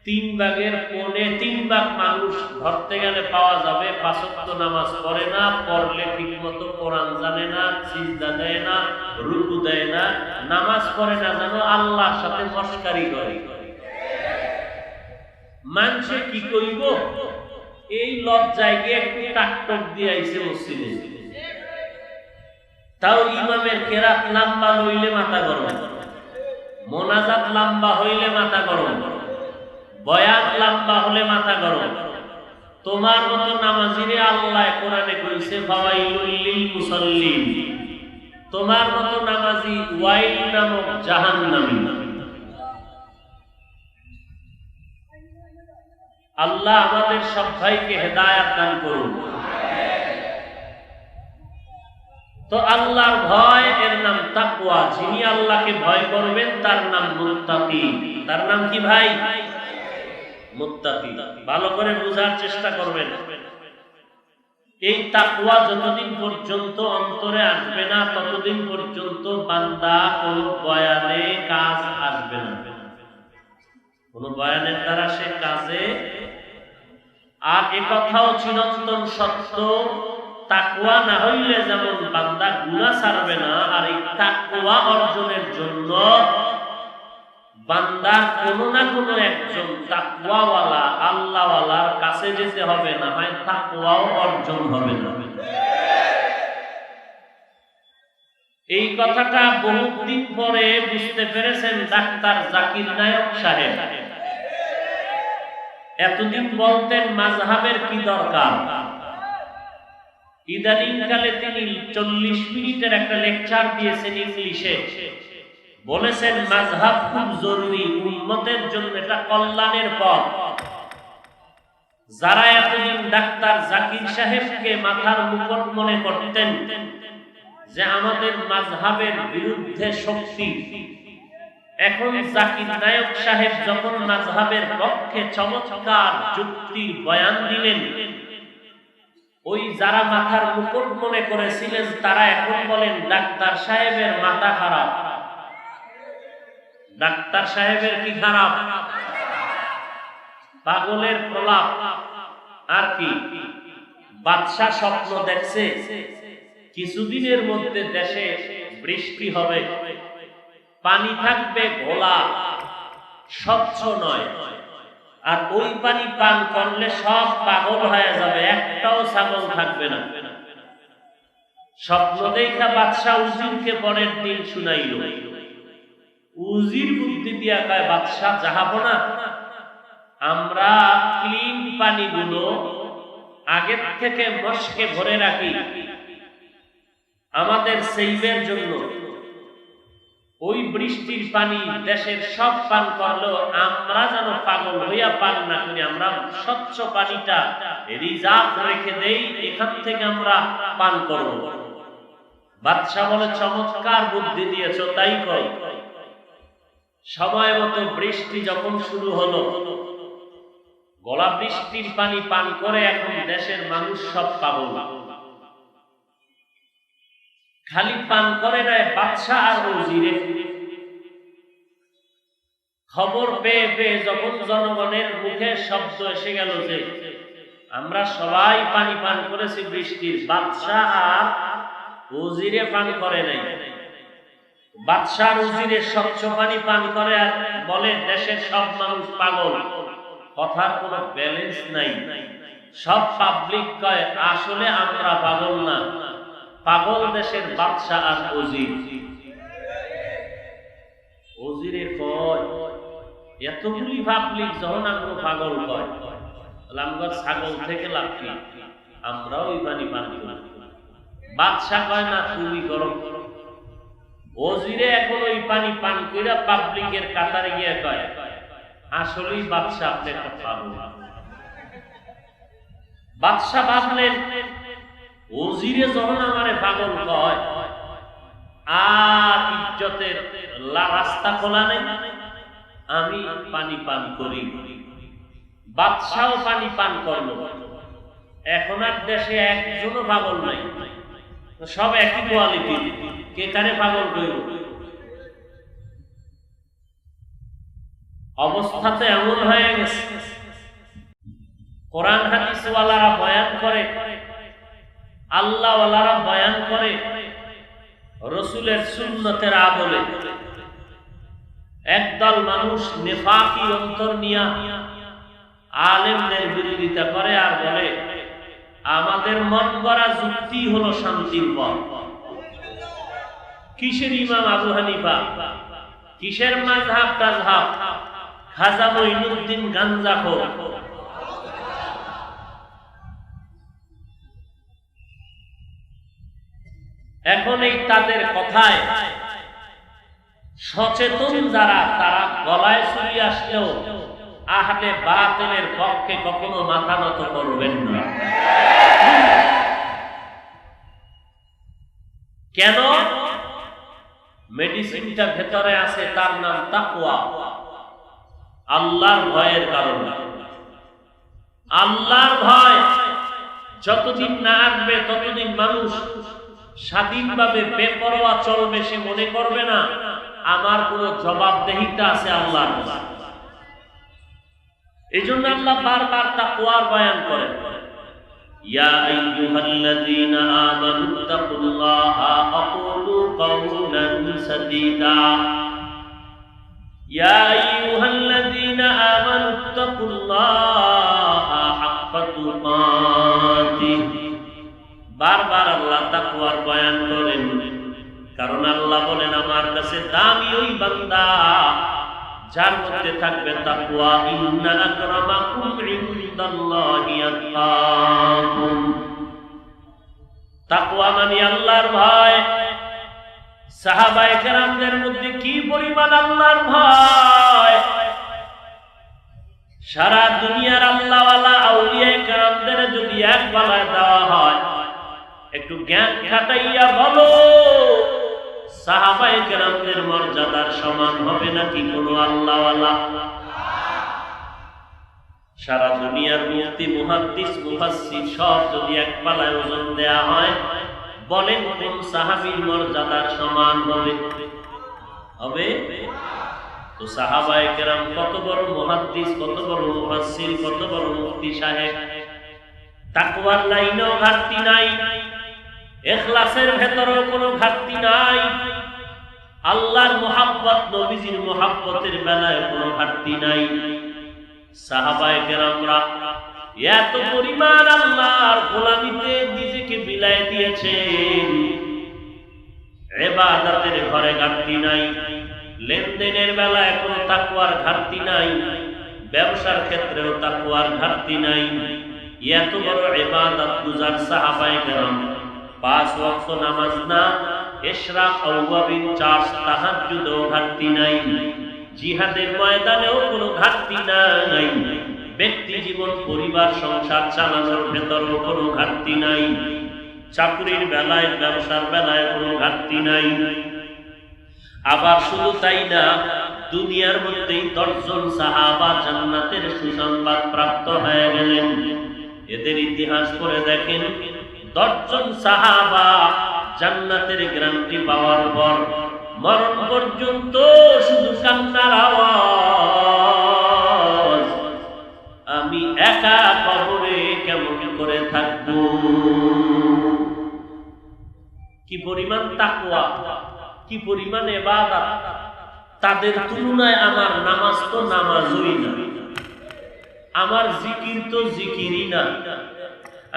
3/4 মানুষ ধরতে গেলে পাওয়া যাবে 5 ওয়াক্ত নামাজ পড়ে না, পড়লে ঠিক মতো কোরআন জানে না, সিজদা দেয় না, রুকু দেয় না, নামাজ পড়ে না, জানো আল্লাহর সাথে মশকারি করে। মানুষে কি কইব এই লজ্জায় গিয়ে একটু টাকটক দিয়ে আইছে মসজিদে, তাও ইমামের কেরাত লম্বা হইলে মাথা গরম, মোনাজাত লম্বা হইলে মাথা গরম, বয়ান লম্বা হলে মাথা গরম। তোমার মতো নামাজিরে আল্লাহ কোরআনে কইছে ফাওয়াইলুল লিল মুসাল্লিন, তোমার মতো নামাজি ওয়াইল নামক জাহান্নামী। আল্লাহ আমাদের সব ভাইকে হেদায়েত দান করুন। তো আল্লাহর ভয় এর নাম তাকওয়া, যিনি আল্লাহকে ভয় করবেন তার নাম মুত্তাকি। তার নাম কি ভাই? মুত্তাকি। ভালো করে বোঝার চেষ্টা করবেন। এই তাকওয়া যতদিন পর্যন্ত অন্তরে আসবে না ততদিন পর্যন্ত বান্দা কোন বয়ানে কাজ আসবে না, কোন বয়ানের দ্বারা সে কাজে। আর এ কথাও চিরন্তন সত্য, তাকওয়া না হইলে যেমন বান্দা গুনাহ ছাড়বে না, আর এই তাকওয়া অর্জনের জন্য বান্দার কোনো না কোনো একজন তাকওয়াওয়ালা আল্লাহওয়ালার কাছে যেতে হবে, না হয় তাকওয়াও অর্জন হবে না। এই কথাটা বহুদিন পরে বুঝতে পেরেছেন ডাক্তার জাকির নায়ক সাহেব। এতদিন বলতেন মাযহাবের কি দরকার, ইদানিংকালে তিনি 40 মিনিটের একটা লেকচার দিয়েছেন ইংলিশে, বলেছেন মাযহাব খুব জরুরি, উম্মতের জন্য এটা কল্যাণের পথ। যারা এতদিন ডাক্তার জাকির সাহেবকে মাথার মুকুট মনে করতেন যে আমাদের মাযহাবের বিরুদ্ধে শক্তি, এখন জাকির নায়ক সাহেব যখন মাযহাবের পক্ষে চমৎকার যুক্তি বয়ান দিলেন, ওই যারা মাথার মুকুট মনে করেছিলেন তারা এখন বলেন ডাক্তার সাহেবের মাথা খারাপ। ডাক্তার সাহেবের কি খারাপ? পাগলের প্রলাপ। আর কি? বাদশা স্বপ্ন দেখছে কিছুদিনের মধ্যে দেশে বৃষ্টি হবে, পানি থাকবে ঘোলা, স্বচ্ছ নয়, আর ওই পানি পান করলে সব পাগল হয়ে যাবে, একটাও ছাগল থাকবে না। স্বপ্ন দেখা বাদশা উজিরকে পরের দিন শুনাইল। উজির বুদ্ধি দিয়া কয়, বাদশা জাহাপনা, আমরা ক্লিন পানিগুলো আগের থেকে মশকে ভরে রাখি আমাদের সেইবের জন্য। ওই বৃষ্টির পানি দেশের সব পান করলো, আমরা যেন পাগল হইয়া পান না করি, আমরা স্বচ্ছ পানিটা রিজার্ভ রেখে দেই, এখান থেকে আমরা পান করব। বাদশা বলে, চমৎকার বুদ্ধি দিয়েছ, তাই করো। সময় মতো বৃষ্টি যখন শুরু হলো, গলা বৃষ্টির পানি পান করে এখন দেশের মানুষ সব পাগল। খালি পান করে না বাদশা আর ওজিরে। খবর পেয়ে পেয়ে যখন জনগণের মুখে শব্দ এসে গেল যে আমরা সবাই পানি পান করেছি বৃষ্টির, বাদশা আর ওজিরে পান করে নাই। বাদশা ওজিরে স্বচ্ছ পানি পান করে আর বলে দেশের সব মানুষ পাগল। কথার কোনো ব্যালেন্স নাই। সব পাবলিক কয় আসলে আমরা পাগল না, পাগল দেশের বাদশা আর ওজির। ওজিরে কয় এতগুলি পাবলিক যখন আমরা পাগল কয় আমরা ছাগল থেকে লাভ কি, আমরাও ওই পানি পান করি। বাদশা কয় না তুমি করো। ওজিরে এখন ওই পানি পান কইরা পাবলিকের কাতারে গিয়ে কয় আসলেই বাদশা আপনি একটা পাগল। বাদশা ভাবলেন ওজিরে যখন আমারে পাগল কয় আর ইজ্জতের রাস্তা খোলা নেই, আমি পানি পান করি। বাদশাও পানি পান করলো। এখন আর দেশে একজনও পাগল নাই, সব একই কোয়ালিটি। কে কারে পাগল কইব? অবস্থাতে এমন হয়ে গেছে। কোরআন হাদিস ওয়ালারা বয়ান করে, আল্লাহ ওয়ালারা বয়ান করে, রাসূলের সুন্নতের আমলে একদল মানুষ নেফাকি অন্তর নিয়া আলেমদের বিরোধিতা করে আর বলে আমাদের মন গড়া যুক্তি হলো শান্তির পথ। কিসের ইমাম আবু হানিফা, কিসের মাযহাব তাযহাব, খাজা মঈনুদ্দিন গাঞ্জাখোর। এখন এই তাদের কথায় সচেতন যারা, তারা গলায় ছুরি আসলেও আহলে বাতিলের পক্ষে কখনো মাথা নত করবেন না। কেন? মেডিসিনটা ভেতরে আছে, তার নাম তাকওয়া, আল্লাহর ভয়ের কারণে। আল্লাহর ভয় যতদিন না আসবে ততদিন মানুষ স্বাধীনভাবে বেপরোয়া চলবে। সে মনে করবে না আমার কোনো জবাবদেহিতা আছে আল্লাহর কাছে। এই জন্য আল্লাহ বারবার তাকওয়ার বয়ান করেন। ইয়া আইয়ুহাল্লাযীনা আমানুত্তাকুল্লাহা ওয়াকুলু কাওলান সাদীদা। ইয়া আইয়ুহাল্লাযীনা আমানুত্তাকুল্লাহা হাক্কা তুকাতিহ। বারবার আল্লাহ তাকওয়ার বয়ান করেন, কারণ আল্লাহ বলেন আমার কাছে দামি ওই বান্দা যার মধ্যে থাকবে তাকওয়া। ইন্না আকরামাকুম ইনদাল্লাহি আতকাকুম। তাকওয়া মানে আল্লাহর ভয়। সাহাবায়ে কেরামদের মধ্যে কি পরিমাণ আল্লাহর ভয়! সারা দুনিয়ার আল্লাহওয়ালা আউলিয়ায়ে কেরামদের যদি এক গলায় দেওয়া হয়, একটু জ্ঞান খাটাইয়া বলো সাহাবায়ে কেরামদের মর্যাদার সমান হবে নাকি কোনো আল্লাহওয়ালা? সারা দুনিয়ার মুফতি, মুহাদ্দিস, মুফাসসির সব যদি এক পালায় ওজন দেয়া হয়, বলেন কোন সাহাবীর মর্যাদার সমান হবে? হবে? তো সাহাবায়ে কেরাম কত বড় মুহাদ্দিস, কত বড় মুফাসসির, কত বড় মুফতি সাহেব। তাকওয়ার লাইনেও ঘাটতি নাই, ইখলাসের ভেতরেও কোনো ঘাটতি নাই, আল্লাহর মুহাব্বত, নবীজির মুহাব্বতের বেলায় কোনো ঘাটতি নাই। সাহাবায়ে কেরামরা এত পরিমাণ আল্লাহর গোলামিতে নিজেকে বিলায় দিয়েছেন, ইবাদতের ঘরে ঘাটতি নাই, লেনদেনের বেলায় কোনো তাকওয়ার ঘাটতি নাই, ব্যবসার ক্ষেত্রেও তাকওয়ার ঘাটতি নাই। এত বড় ইবাদত গুজার সাহাবায়ে কেরাম 5 ওয়াক্ত নামাজ না, ইশরাক, আওয়াবিন, 4 তাহাজ্জুদও ঘাটতি নাই, জিহাদের ময়দানেও কোনো ঘাটতি নাই, ব্যক্তি জীবন, পরিবার, সংসার চালানোর ভেতরেও কোনো ঘাটতি নাই, চাকরির বেলায়, ব্যবসার বেলায় কোনো ঘাটতি নাই। আবার শুধু তাই না, দুনিয়ার মধ্যেই 10 জন সাহাবা জান্নাতের সুসংবাদ প্রাপ্ত হয়ে গেলেন। এদের ইতিহাস পড়ে দেখেন, 10 জন সাহাবা জান্নাতের গ্যারান্টি পাওয়ার পর মরণ পর্যন্ত শুধু কান্নার আওয়াজ, আমি একা কবরে কেমন করে থাকব। কি পরিমাণ তাকওয়া, কি পরিমাণ ইবাদত। তাদের তুলনায় আমার নামাজ তো নামাজই না, আমার জিকির তো জিকিরই না,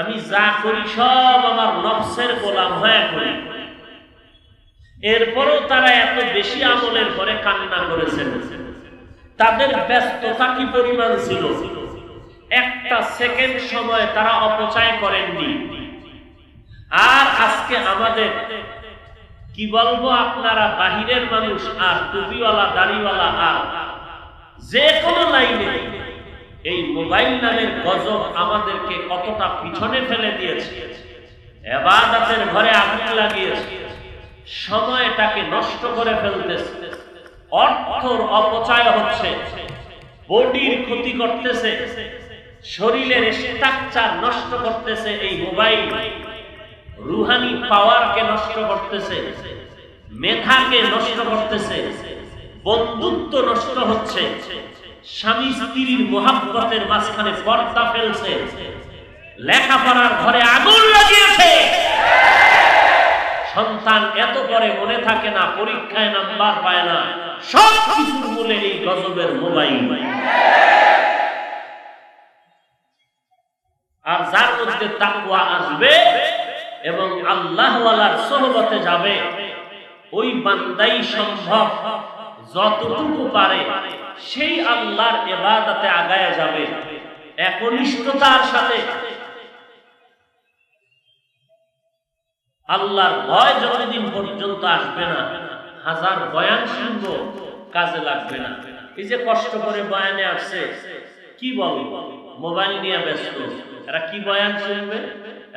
আমি যা করি সব আমার নফসের গোলাম হয়ে করি। এরপরও তারা এত বেশি আমলের পরে কান্না করেছেন। তাদের ব্যস্ততা কি পরিমাণ ছিল, একটা সেকেন্ড সময় তারা অপচয় করেননি। আর আজকে আমাদের কি বলবো, আপনারা বাহিরের মানুষ আর টুপিওয়ালা দাড়িওয়ালা আর যে কোনো লাইনে এই মোবাইল নামের গজব আমাদেরকে কতটা পিছনে ফেলে দিয়েছে, ইবাদতের ঘরে আগুন লাগিয়েছে, সময়টাকে নষ্ট করে ফেলতেছে, অর্থর অপচয় হচ্ছে, বডির ক্ষতি করতেছে, শরীরের স্ট্রাকচার নষ্ট করতেছে এই মোবাইল, রুহানি পাওয়ারকে নষ্ট করতেছে, মেধাকে নষ্ট করতেছে, বন্ধুত্ব নষ্ট হচ্ছে, স্বামী স্ত্রীর মোহাব্বতের মাঝখানে পর্দা ফেলছে, লেখাপড়ার ঘরে আগুন লাগিয়েছে। সন্তান এত করে মনে থাকে না, পরীক্ষায় নাম্বার পায় না, সব কিছুর মূলে এই গজবের মোবাইল। আর যার মধ্যে তাকওয়া আসবে এবং আল্লাহওয়ালার সোহবতে যাবে, ওই বান্দাই সম্ভব যতটুকু পারে সেই আল্লাহর ইবাদতে আগায় যাবে একনিষ্ঠতার সাথে। আল্লাহর ভয় যতদিন পর্যন্ত আসবে না, হাজার বয়ান শুনবো কাজে লাগবে না। এই যে কষ্ট করে বয়ানে আসছে, কি বলবো, মোবাইল নিয়ে ব্যস্ত। এরা কি বয়ান শুনবে?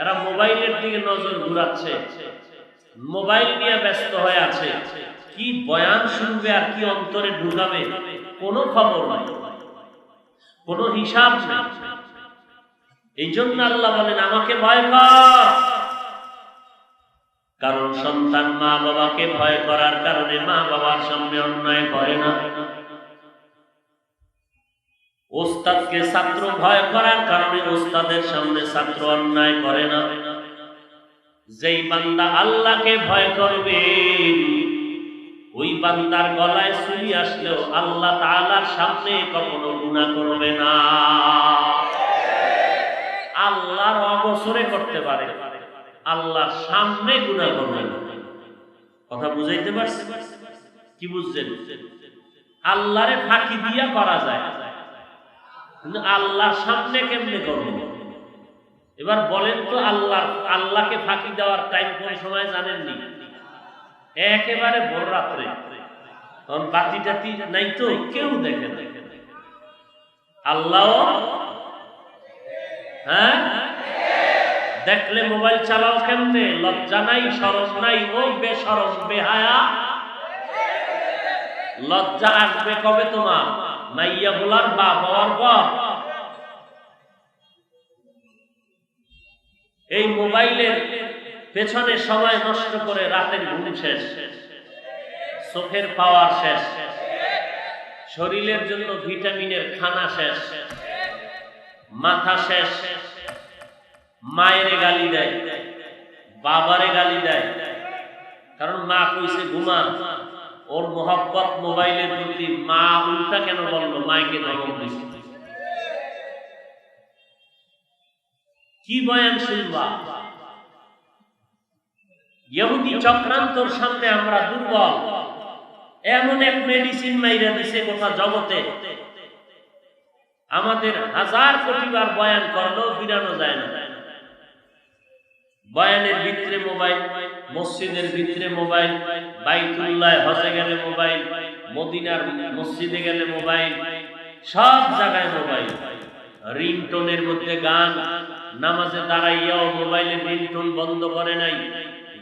এরা মোবাইলের দিকে নজর ঘুরাচ্ছে, মোবাইল নিয়ে ব্যস্ত হয়ে আছে। কি বয়ান শুনবে আর কি অন্তরে ঢুকাবে কোনো খবর নাই, কোনো হিসাব নেই। এই জন্য আল্লাহ বলেন আমাকে ভয় কর। কারণ সন্তান মা বাবাকে ভয় করার কারণে মা বাবার সামনে অন্যায় করে না। ওস্তাদকে ছাত্র ভয় করার কারণে ওস্তাদের সামনে ছাত্র অন্যায় করে না। যেই বান্দা আল্লাহকে ভয় করবে, ওই বান্দার গলায় ছুরি আসলেও আল্লাহ তাআলার সামনে কখনো গুনাহ করবে না। আল্লাহর অবসরে করতে পারে, আল্লাহর সামনে গুনাহ করবে না। কথা বুঝাইতে পারছি? কি বুঝছেন? আল্লাহরে ফাঁকি দিয়া করা যায়, কিন্তু আল্লাহর সামনে কেমনে করবে? এবার বলেন তো, আল্লাহকে ফাঁকি দেওয়ার টাইম কোন সময় জানেননি? একেবারে ভোর রাত্রে, তখন বাতি টাতি নাই তো কেউ দেখে না। আল্লাহ হ্যাঁ দেখলে মোবাইল চালাও কেমনে? লজ্জা নাই, শরম নাই? ও বেশরম বেহায়া, লজ্জা আসবে কবে তোমার? মাইয়া বলার বাপ হওয়ার পর। এই মোবাইলের পেছনে সময় নষ্ট করে রাতের ঘুম শেষ, চোখের পাওয়ার শেষ, শরীরের জন্য ভিটামিনের খানা শেষ, মাথা শেষ। মায়ের গালি দেয়, বাবারে গালি দেয়, কারণ মা কইছে ঘুমা। ওর মোহাব্বত মোবাইলের প্রতি, মা উল্টা কেন বললো? মাকে ধমক দিছে। কি বয়ান শুনবা? ইহুদি চক্রান্তর সামনে আমরা দুর্বল। এমন এক মেডিসিন মাইরা দিছে গোটা জগতে, আমাদের হাজার কোটিবার বয়ান করলেও ফিরানো যায় না। বয়ানের ভিতরে মোবাইল, মসজিদের ভিতরে মোবাইল, বাইতুল্লাহ হজে গেলে মোবাইল, মদিনার মসজিদে গেলে মোবাইল, সব জায়গায় মোবাইল। রিংটোনের মধ্যে গান, নামাজে দাঁড়াইয়াও মোবাইলের রিংটোন বন্ধ করে নাই,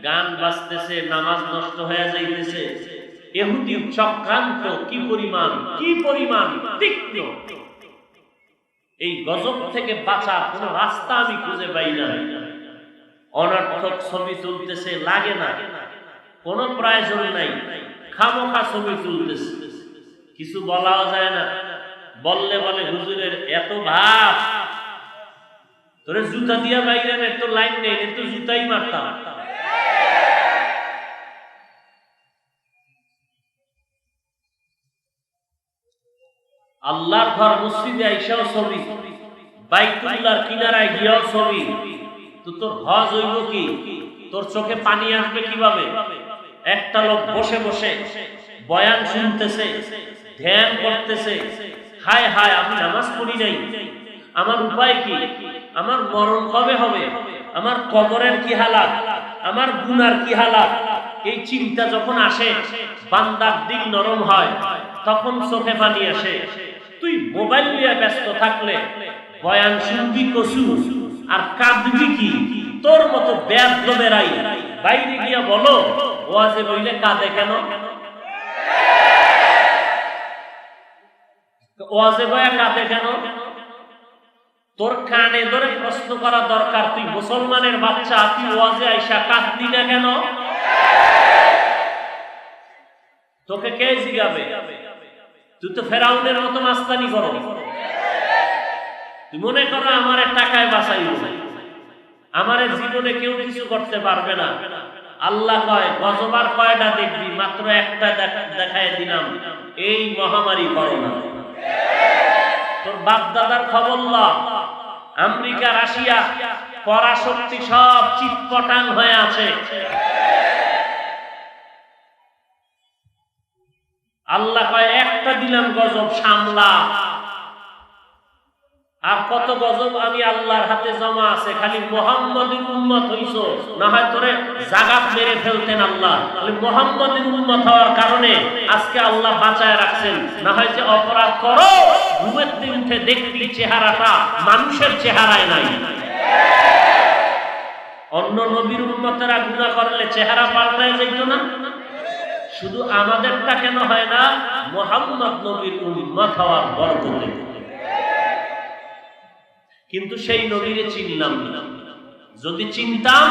গান বাজতেছে, নামাজ নষ্ট হয়ে যাইতেছে। ইহুদির চক্রান্ত কি পরিমাণ তীক্ষ্ণ। এই গজব থেকে বাঁচার কোন রাস্তা আমি খুঁজে পাই না। অনর্থক ছবি তুলতেছে, লাগে না, কোনো প্রয়োজন নাই, খামোখা ছবি তুলতেছে, কিছু বলাও যায় না। বললে বলে হুজুরের এত ভাব, তোরে জুতা দিয়া বাইরে তো লাইন নেই, তো জুতাই মারতাম। আল্লাহর ঘর মসজিদে আইসাও ছবি, বাইতুল্লাহর কিনারায় গিয়াও ছবি, তো তোর হজ হইব কি? তোর চোখে পানি আসবে কিভাবে? একটা লোক বসে বসে বয়ান শুনতেছে, ধ্যান করতেছে, হায় হায় আমি নামাজ পড়ি নাই, আমার উপায় কি, আমার মরণ কবে হবে, আমার কবরের কি হালাত, আমার গুনার কি হালাত। এই চিন্তা যখন আসে, বান্দার দিল নরম হয়, তখন চোখে পানি আসে। তুই মোবাইল নিয়ে ব্যস্ত থাকলে বয়ান শুনবি কসু আর কাঁদবি কি? তোর মতো বেয়াদবেরাই বাইরে গিয়া বলো ওয়াজে বইলে কাঁদে কেন? ওয়াজে বয়া কাঁদে কেন? তোর কানে ধরে প্রশ্ন করা দরকার, তুই মুসলমানের বাচ্চা, তুই ওয়াজে আইসা কাঁদবি না কেন? তোকে কে জিগাবে? তুই তো ফেরাউনের মতো মাস্তানি করো। তুই মনে করো আমারে টাকায় বাঁচাইব, আমারে জীবনে কেউ কিছু করতে পারবে না। আল্লাহ কয় গজবার কয়টা দেখবি? মাত্র একটা দেখায় দিলাম, এই মহামারী করোনা। তোর বাপ দাদার খবর লা, আমেরিকা রাশিয়া পরাশক্তি সব চিৎপটাং হয়ে আছে। আল্লাহ কয় একটা দিলাম গজব, সামলা। আর কত গজব আমি আল্লাহর হাতে জমা আছে। খালি মুহাম্মাদের উম্মত হইছো, না হয় তোরে জাগাত মেরে ফেলতেন আল্লাহ। খালি মুহাম্মাদের উম্মত হওয়ার কারণে আজকে আল্লাহ বাঁচায় রাখছেন। না হয় যে অপরাধ করো, ঘুমের দিন উঠে দেখবি চেহারাটা মানুষের চেহারায় নাই। অন্য নবীর উম্মতেরা গুনাহ করলে চেহারা পাল্টায় যাইত না? শুধু আমাদেরটা কেন হয় না? মুহাম্মদ নবীর উম্মত হওয়ার বরকতে। কিন্তু সেই নবীরে চিনলাম না। যদি চিনতাম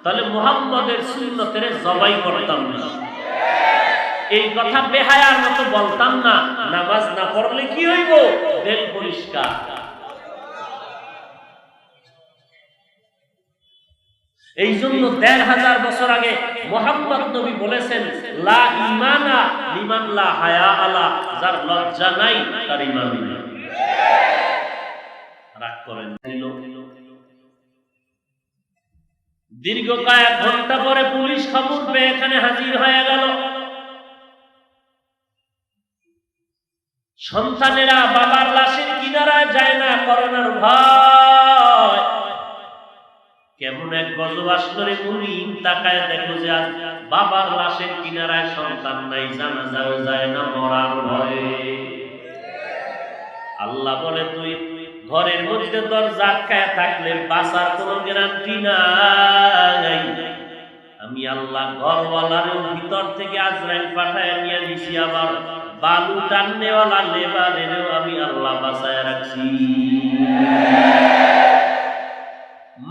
তাহলে মুহাম্মদের সুন্নতের জবাই করতাম না। এই কথা বেহায়ার মতো বলতাম না। নামাজ না পড়লে কি হইব? দিল পরিষ্কার। এই জন্য ১৫০০ বছর আগে মুহাম্মদ নবী বলেছেন, লা ঈমানা লিমান লা হায়া আলা, যার লজ্জা নাই তার ঈমান নাই। রাগ করেন। দীর্ঘ কয়েক ঘন্টা পরে পুলিশ খবর পেয়ে এখানে হাজির হয়ে গেল। সন্তানেরা বাবার লাশের কিনারায় যায় না, করোনার ভয়। কেমন এক গজব আসলো রে মুমিন, তাকায় দেখো যে আজ বাবার লাশের কিনারায় সন্তান নাই, জানাজাও যায় না মরার ভয়ে। আল্লাহ বলে তুই ঘরের মধ্যে দরজা আটকায় থাকলে বাঁচার কোনো গ্যারান্টি নাই। আমি আল্লাহ ঘরওয়ালার ভিতর থেকে আজরাইল পাঠায় নিয়ে দিছি, আবার বালু টাননেওয়ালা লেবারেরও আমি আল্লাহ বাঁচায় রাখছি।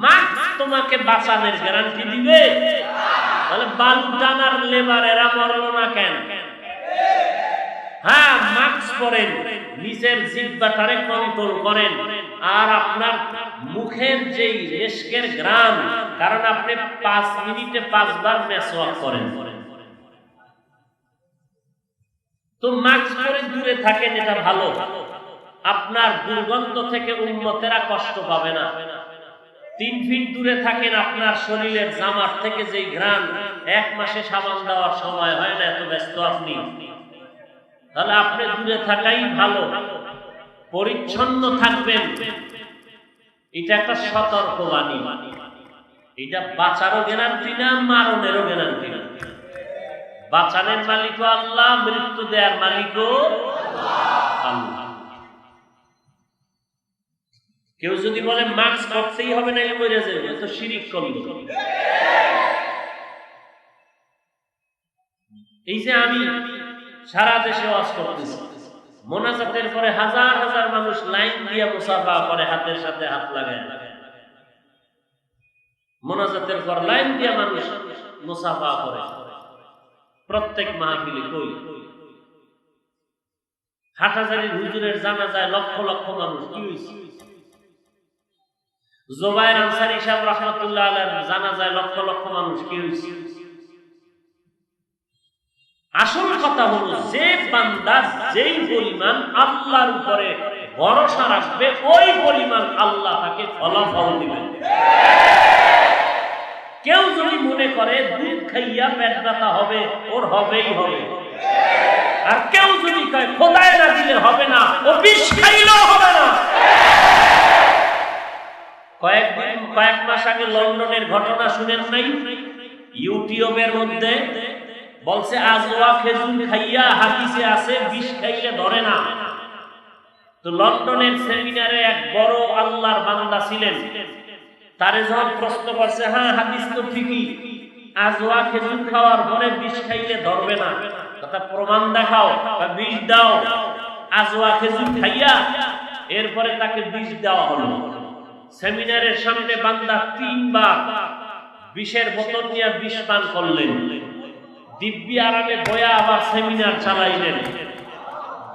মাক্স তোমাকে বাঁচানোর গ্যারান্টি দিবে? তাহলে বালু টানার লেবারেরা মরলো না কেন? হ্যাঁ, মাস্ক পরেন, নিজের জিহ্বাটারে কন্ট্রোল করেন। আর আপনার মুখের যেই রেশকের গ্রাম, কারণ আপনি 5 মিনিটে 5 বার মেসওয়াক করেন, তো মাস্ক পরে দূরে থাকেন, এটা ভালো। আপনার দুর্গন্ধ থেকে উম্মতেরা কষ্ট পাবে না। 3 ফিট দূরে থাকেন, আপনার শরীরের জামার থেকে যেই ঘ্রাণ, 1 মাসে সাবান দেওয়ার সময় হয় না, এত ব্যস্ত আপনি। তাহলে আপনি দূরে থাকাই ভালো, পরিচ্ছন্ন থাকবেন। এটা একটা সতর্কবাণী। এটা বাঁচারও গ্যারান্টি না, মারণেরও গ্যারান্টি না। বাঁচানোর মালিকও আল্লাহ, মৃত্যু দেওয়ার মালিকও আল্লাহ। কেউ যদি বলে মাস্ক করতেই হবে না, মরে যাবে, তো শিরিক করল। এই যে আমি সারা দেশে ওয়াজ করতেছি, মোনাজাতের পরে হাজার হাজার মানুষ লাইন দিয়ে মুসাফা করে, হাতের সাথে হাত লাগায়। মোনাজাতের পর লাইন দিয়ে মানুষ মুসাফা করে প্রত্যেক মাহফিলে। কই হাটহাজারীর হুজুরের জানাজায় লক্ষ লক্ষ মানুষ। কি হইছে? জুবায়ের আনসারী সাহেব রাহমাতুল্লাহ আলাইহির জানাজায় লক্ষ লক্ষ মানুষ। কি হইছে? আসল কথা হলো, যে বান্দা যেই পরিমাণ আল্লাহর উপরে ভরসা রাখবে ওই পরিমাণ আল্লাহ তাকে ফলাফল দিবেন। কেউ যদি মনে করে দুধ খাইয়া পেট ব্যথা হবে, ওর হবেই হবে। আর কেউ যদি কয় খোদায় না দিলে হবে না, ও বিষ খাইলেও হবে না। কয়েক মাস আগে লন্ডনের ঘটনা শুনেন নাই? ইউটিউবের মধ্যে বলছে আজওয়া খেজুর খাইয়া হাদিসে আছে বিষ খাইলে ধরে না। তো লন্ডনের সেমিনারে এক বড় আল্লাহর বান্দা ছিলেন, তারে যখন প্রশ্ন করছে, হ্যাঁ হাদিস তো ঠিকই, আজওয়া খেজুর খাওয়ার পরে বিষ খাইলে ধরবে না, কথা প্রমাণ দেখাও বা বিষ দাও। আজওয়া খেজুর খাইয়া এরপরে তাকে বিষ দেওয়া হলো। সেমিনারের সামনে বান্দা 3 বার বিষের বোতল নিয়ে বিষ পান করলেন। দিব্যি আরামে বয়া আবার সেমিনার চালাইলেন।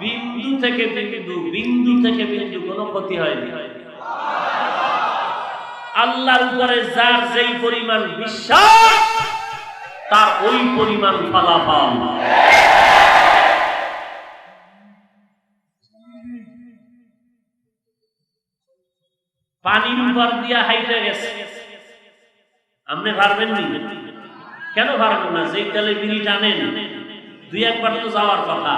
বিন্দু থেকে বিন্দু কোনো ক্ষতি হয়নি। আল্লাহর উপরে যার যেই পরিমাণ বিশ্বাস, তার ওই পরিমাণ ফলাফল। পানির উপর দিয়া হাইটে গেছে, আপনি পারবেন নি? কেন পারবেন না? যে তেলে বিড়ি টানেন 2-1 তো যাওয়ার কথা।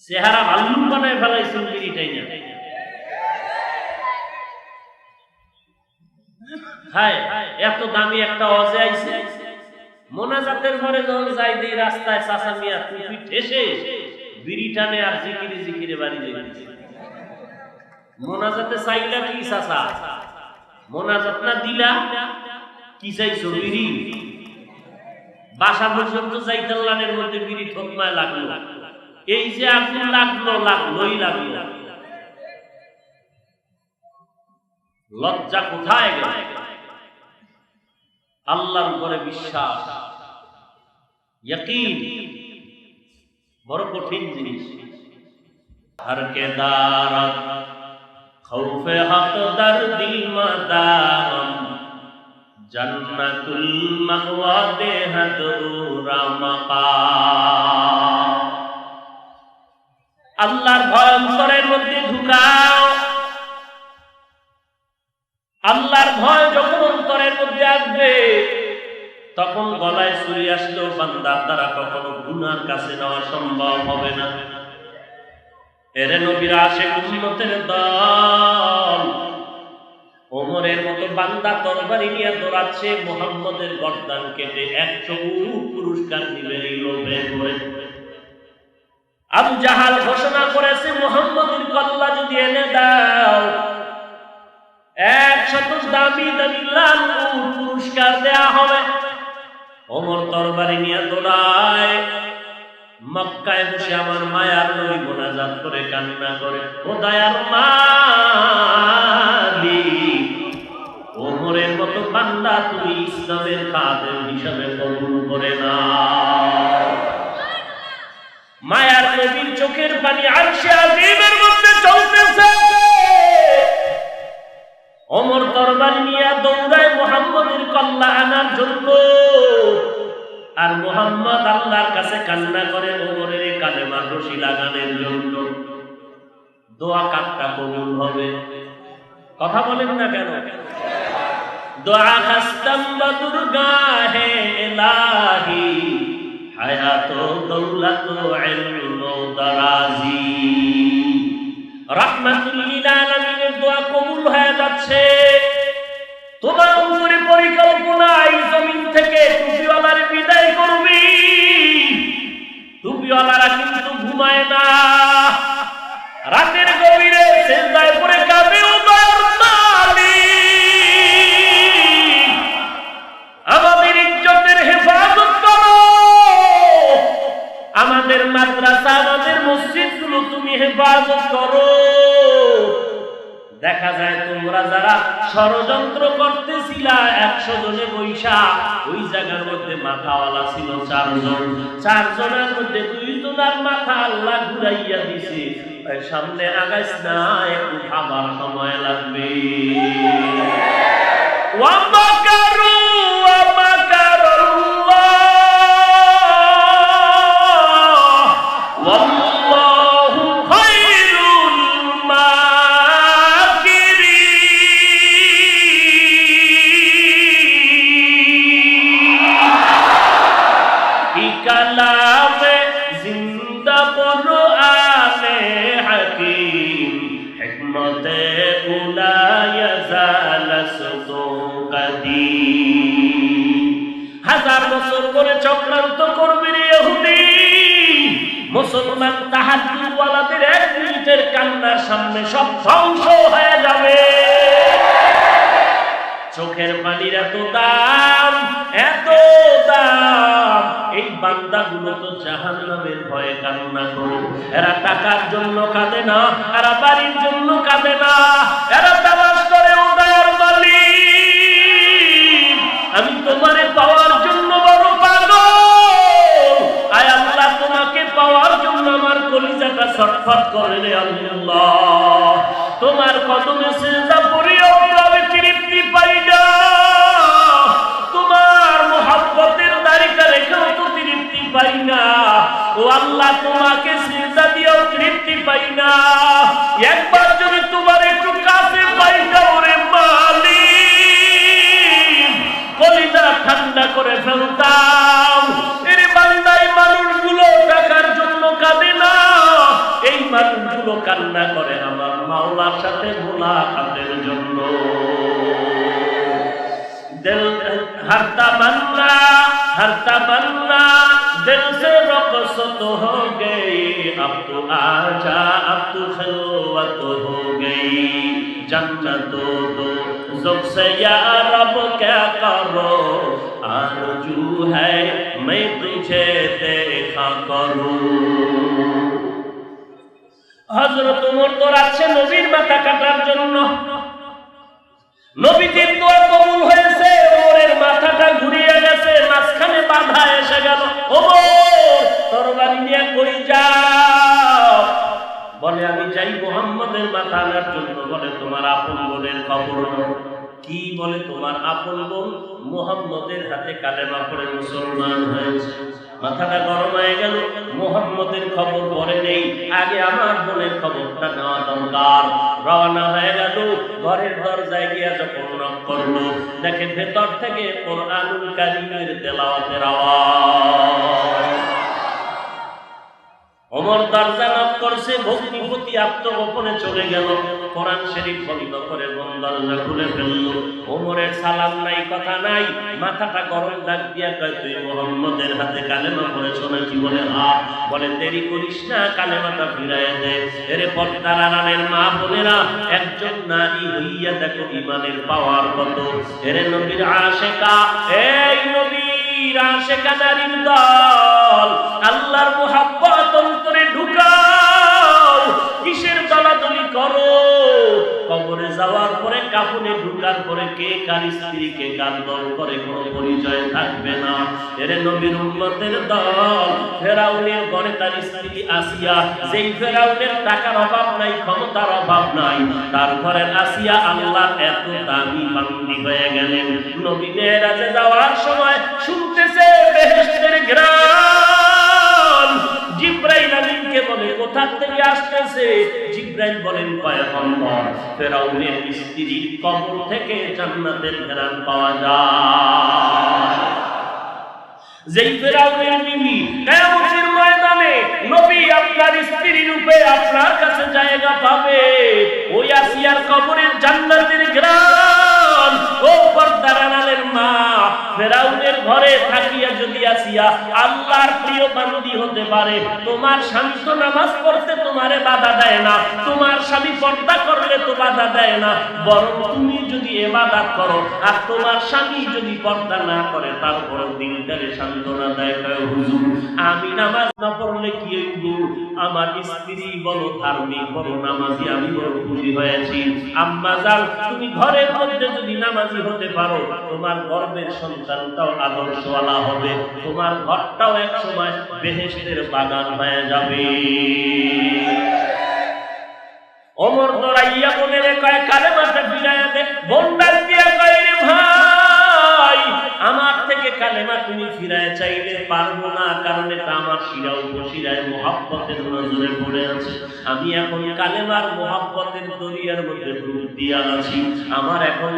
চেহারা ভাল্লুক বানায় ফেলাইছেন বিড়িটাই না। হায়, এত দামি একটা ওয়াজে আইছে, মোনাজাতের পরে যখন যাই দেই রাস্তায় চাচা মিয়া টুপি ঠেসে বিড়ি টানে আর জিকিরে বাড়ি যাইতেছে। মোনাজাতে চাইলা কি চাচা? মোনাজাত না দিলা কি চাইছো? বিড়ি। বাসা পর্যন্ত যাইতাল্লানের মধ্যে বিড়ি ঠোকমায় লাগলো। এই যে আপনি লাগলোই লাগলো। লজ্জা কোথায় গেল? আল্লাহর উপরে বিশ্বাস, ইয়াকিন বড় কঠিন জিনিস। হর কে দারত খৌফে হক দর দিল মাদাম, জান্নাতুল মাওয়া দেহত রামাকাম। আল্লাহর ভয় অন্তরের মধ্যে ঢুকাও। আল্লাহর ভয় যখন অন্তরের মধ্যে আসবে, তখন গলায় ছুরি আসলেও বান্দার দ্বারা কখনো গুনার কাছে নেওয়া সম্ভব হবে না। এরে নবীর আশিক উম্মতের দল, ওমরের মতো বান্দা তরবারি নিয়ে দৌড়াচ্ছে, মুহাম্মদের গর্দান কেটে 100 উট পুরস্কার দিবে এই লোভে করে। আবু জাহাল ঘোষণা করেছে, মুহাম্মদের কল্লা যদি এনে দাও 100 দামি দামি লাল উট পুরস্কার দেয়া হবে। ওমর তরবারি নিয়ে দৌড়ায়। মক্কায় বসে আমার মায়ার নবী মোনাজাত করে কান্না করে, ও দয়ার মালিক, ওমরের মতো বান্দা তুমি ইসলামের খাদেম হিসাবে কবুল করে নাও। মায়ার নবীর চোখের পানি আরশে আজিমের মধ্যে চলতেছে। ওমর তরবারি নিয়ে দৌড়ায় মুহাম্মদের কল্লা আনার জন্য। আর মুহাম্মদ আল্লাহর কাছে কান্না করে ওমরের কালেমার রশি লাগানোর জন্য। দোয়া কাটটা কবুল হবে? কথা বলেন না কেন? দোয়া খাস্তাম বদুরগাহে ইলাহি, হায়াত দৌলত ইলম দারাজি। রাহমাতুল লিল আলামিনের দোয়া কবুল হয়ে যাচ্ছে। তোমার উপরে পরিকল্পনা এই জমিন থেকে টুপিওয়ালার বিদায় করবি। টুপিওয়ালারা কিন্তু ঘুমায় না, রাতের গভীরে সেজদায় পড়ে কাঁদে, ও দয়ার মালিক, আমাদের ইজ্জতের হেফাজত করো। দেখা যায় তোমরা যারা ষড়যন্ত্র করতেছিলা 100 জনে বৈশা, ওই জায়গার মধ্যে মাথাওয়ালা ছিল 4 জন। 4 জনের মধ্যে 2 জনের মাথা আল্লাহ ঘুরাইয়া দিছে। সামনে আগাইস না, একটু ভাবার সময় লাগবে। ওয়া মাকারু ওয়া মাকারুল্লাহ ওয়াল্লাহু খায়রুল মাকিরিন। ই কালামে জিন্দা কুরআনে হাকীম, হিকমতে উলা ইয়াজালাসতু কাদীম। 1000 বছর করে চক্রান্ত করবে রে ইহুদি। মুসলমান তাহাজ্জুদওয়ালাদের 1 মিনিটের কান্নার সামনে সব ধ্বংস হয়ে যাবে। চোখের পানির এত দাম, এত দাম। এই বান্দাগুলো তো জাহান্নামের ভয়ে কান্না করে। এরা টাকার জন্য কাঁদে না, এরা বাড়ির জন্য কাঁদে না, এরা তালাশ করে ও দয়ার মালিক, আমি তোমারে পাওয়ার জন্য বড় পাগল। আয় আল্লাহ, তোমাকে পাওয়ার জন্য আমার কলিজাটা ছটফট করে রে আল্লাহ। তোমার কদমে সিজদা করিও আমি তৃপ্তি পাই না। তোমার মুহাব্বতের দাড়িটা রেখেও তো তৃপ্তি পাই না। ও আল্লাহ, তোমাকে সিজদা দিয়েও তৃপ্তি পাই না। একবার যদি তোমার একটু কাছে পাই না ওরে মালিক, কলিজা ঠান্ডা করে ফেলতাম। এর বান্দাই মানুষগুলো টাকার জন্য কাঁদে না, এই মানুষগুলো কান্না করে আমার মাওলার সাথে মুলাকাতের জন্য। दिल हर तमन्ना दिल से रुखसत हो गई, अब तो आजा अब तो खिलवत हो गई, जन्नत दो ज़ुब से या रब क्या करो, आरज़ू है मैं तुझे देखा करूं। हज़रत उमर तो রাখছে নবীর মাথা কাটার জন্য। নবীজির দোয়া কবুল হয়েছে, ওমরের মাথাটা ঘুরিয়ে গেছে, মাঝখানে বাধা এসে গেল। ওমর তরবারি নিয়ে কই যাও? বলে আমি যাই মুহাম্মদের মাথা আনার জন্য। বলে তোমার আপন বোনের খবর কি? বলে তোমার আপন বোন মুহাম্মদের হাতে কালেমা পড়ে মুসলমান হয়েছে। মাথাটা গরম হয়ে গেল। মুহাম্মদের খবর পরে নেই, আগে আমার বোনের খবরটা নেওয়া দরকার। রওনা হয়ে গেল। ঘরের দরজায় গিয়া যখন নক করলো, দেখে ভেতর থেকে কোরআনুল কারীমের তেলাওয়াতের আওয়াজ। ওমর দরজা নক করছে, ভগ্নিপতি আত্মগোপনে চলে গেল। কোরআন শরীফ বন্ধ করে দরজা খুলে ফেলল। ওমরের সালাম নাই, কথা নাই, মাথাটা গরম দাগ দিয়া কয় তুই মুহাম্মদের হাতে কালেমা পড়েছ নাকি? বলে হ্যাঁ। বলে দেরি করিস না, কালেমাটা ফিরাইয়া দে। এরে পর্দার আড়ালের মা বোনেরা, একজন নারী হইয়া দেখো ইমানের পাওয়ার কত। এরে নবীর আশিকা, এই নবীর আশিকা নারীর দল, আল্লাহর মুহাব্বত অন্তরে ঢুকাও। কিসের দলাদলি করো? কবরে যাওয়ার পরে কাফনে ঢুকার পরে কে কার স্ত্রী কে কার দল করে কোনো পরিচয় থাকবে না। এরে নবীর উম্মতের দল, ফেরাউনের ঘরে তার স্ত্রী আসিয়া, যেই ফেরাউনের টাকার অভাব নাই, ক্ষমতার অভাব নাই, তার ঘরের আসিয়া আল্লাহ এত দামি বান্দি হয়ে গেলেন। নবী মেরাজে যাওয়ার সময় শুনতেছে বেহেশতের ঘ্রাণ। জিব্রাইল আমিনকে বলে কোথা থেকে আসতেছে? জিব্রাইল বলেন পয়গম্বর, ফেরাউনের স্ত্রীর কবর থেকে জান্নাতের ঘ্রাণ পাওয়া যায়। যেই ফেরাউনের বিবি কিয়ামতের ময়দানে নবী আপনার স্ত্রী রূপে আপনার কাছে জায়গা পাবে, ওই আসিয়ার কবরের জান্নাতের ঘ্রাণ। ও পর্দার আড়ালের মা, ফেরাউনের ঘরে থাকিয়া যদি আসিয়া বাঁচিয়া আল্লাহর প্রিয় বান্দি হতে পারে। তোমার স্বামী তো নামাজ পড়তে তোমারে বাধা দেয় না, তোমার স্বামী পর্দা করলে তো বাধা দেয় না, বরং তুমি যদি ইবাদত করো আর তোমার স্বামী যদি পর্দা না করে তারপরে দিনটারে সান্ত্বনা দেয়, হুজুর আমি নামাজ না পড়লে কি হইব, আমার স্ত্রী বড় ধার্মিক বড় নামাজি, আমি বড় খুশি হয়েছি। আম্মা যান তুমি ঘরের মধ্যে যদি নামাজি হতে পারো তোমার গর্ভের সন্তানটাও আদর্শওয়ালা হবে, তোমার ঘরটাও এক সময় বেহেশতের বাগান হয়ে যাবে। ওমর দৌড়াইয়া বোনের কয় কালেমাটা ফিরাইয়া দে। বোন ডাক দিয়া কয় রে ভাই আমার থেকে কালেমা তুমি ফিরায় চাইলে পারবো না, কারণ এটা আমার শিরা উপশিরায় মহব্বতের নজরে পড়ে আছে। আমি এখন কালেমার মহব্বতের দরিয়ার মধ্যে ডুব দিয়া আছি, আমার এখন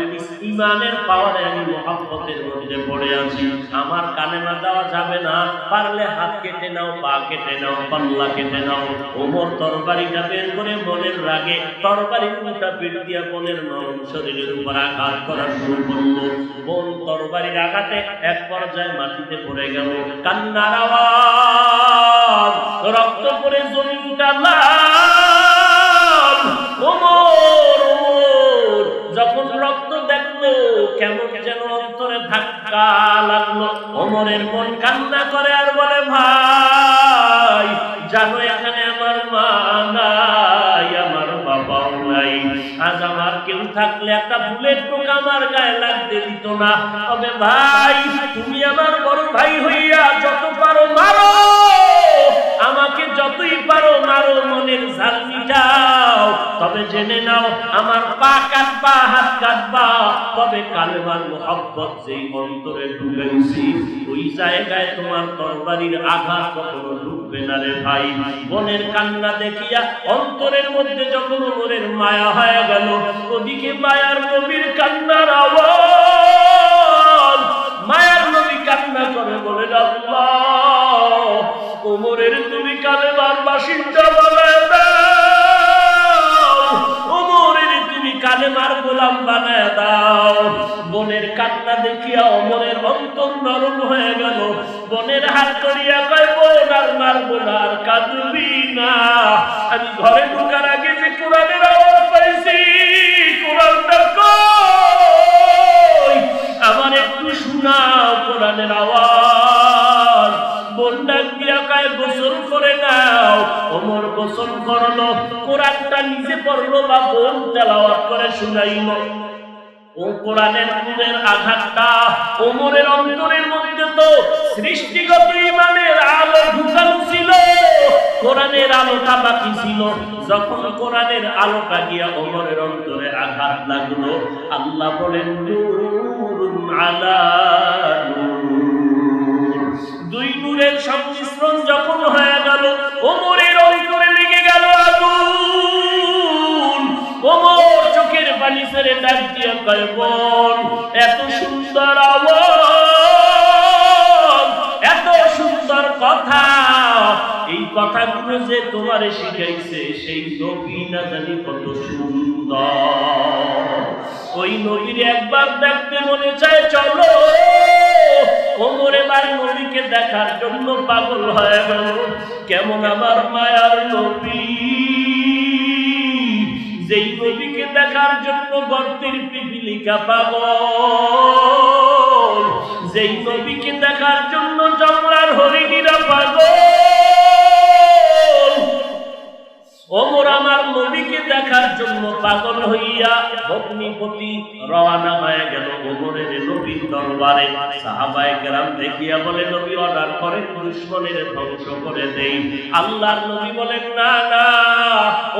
ঈমানের পাওয়ারে আমি মহব্বতের মধ্যে পড়ে আছি, আমার কালেমা দেওয়া যাবে না, পারলে হাত কেটে নাও, পা কেটে নাও, পাল্লা কেটে নাও। ওমর তরবারিটা বের করে বোনের রাগে তরবারি উল্টা পিঠ দিয়া বোনের নরম শরীরের উপর আঘাত করা শুরু করলো। বোন তরবারির আঘাতে এক পর্যায়ে মাটিতে পড়ে গেল, কান্নার আওয়াজ, রক্ত পড়ে জমিনটা লাল। ওমর যখন রক্ত দেখলো কেমন যেন অন্তরে ধাক্কা লাগলো। ওমরের মন কান্না করে আর বলে ভাই জানো এখানে আমার মা নাই, আমার বাবাও নাই, আজ আমার কেউ থাকলে একটা বুলেট টোকা আমার গায়ে লাগতে দিত না। তবে ভাই তুমি আমার বড় ভাই হইয়া যত পারো মারো, আমাকে যতই পারো মারো, মনের ঝাল মিটাও, তবে জেনে নাও আমার পা কাটবা হাত কাটবা, তবে কালেমার মহব্বত যেই অন্তরে ঢুকেছি ওই জায়গায় তোমার তরবারির আঘাত কখনো ঢুকবে না রে ভাই। বোনের কান্না দেখিয়া অন্তরের মধ্যে যখন ওমরের মায়া হয়ে গেল, ওদিকে মায়ার নবীর কান্নার আওয়াজ, মায়ার নবী কান্না করে বলেন আল্লাহ ওমরের তুমি কালেমার বাসিন্দা বানায় দাও, ওমরের তুমি কালেমার গোলাম বানায় দাও। বোনের কান্না দেখিয়া ওমরের অন্তর নরম হয়ে গেল, বোনের হাত করিয়া কয় বোন আর মারবো না, আর কাঁদবি না, আমি ঘরে ঢোকার আগে যে কোরআনের আওয়াজ পাইছি কোরআনটা কই আমার একটু শোনাও কোরআনের আওয়াজ। বোন ডাক দিয়া কয় গোসল করে নাও। ওমর গোসল করলো, কোরআনটা নিজে পড়লো বা বোন তেলাওয়াত করে শুনাইল। ও কোরআনের নূরের আঘাতটা ওমরের অন্তরের মধ্যে তো সৃষ্টিগত ঈমানের আলো ঢুকানো ছিল, কোরআনের আলোটা বাকি ছিল। যখন কোরআনের আলোটা গিয়া ওমরের অন্তরে আঘাত লাগলো, আল্লাহ বলেন নূরুন আলা নূর, দুই নূরের সংমিশ্রণ যখন হয়ে গেল ওমরের অন্তরে লেগে গেল আগুন। ওমর চোখের পানি ছেড়ে ডাক দিয়া কয় বোন এত সুন্দর আওয়াজ, এত সুন্দর কথা, এই কথাগুলো যে তোমারে শিখাইছে সেই নবী না জানি কত সুন্দর, ওই নবীর একবার দেখতে মনে চায়, চলো। ওমর এবার নবীকে দেখার জন্য পাগল হয়ে গেল। কেমন আমার মায়ার নবী, যেই নবীকে দেখার জন্য গর্তের পিপিলিকা পাগল, যেই নবীকে দেখার জন্য জঙ্গলার হরিণীরা পাগল, ওমর আমার নবীকে দেখার জন্য পাগল হইয়া ভগ্নিপতি রওনা হয়ে গেল ওমরের নবীর দরবারে। সাহাবায়ে কেরাম দেখিয়া বলে নবী অর্ডার করে দুশমনের ধ্বংস করে দেই। আল্লাহর নবী বলেন না না,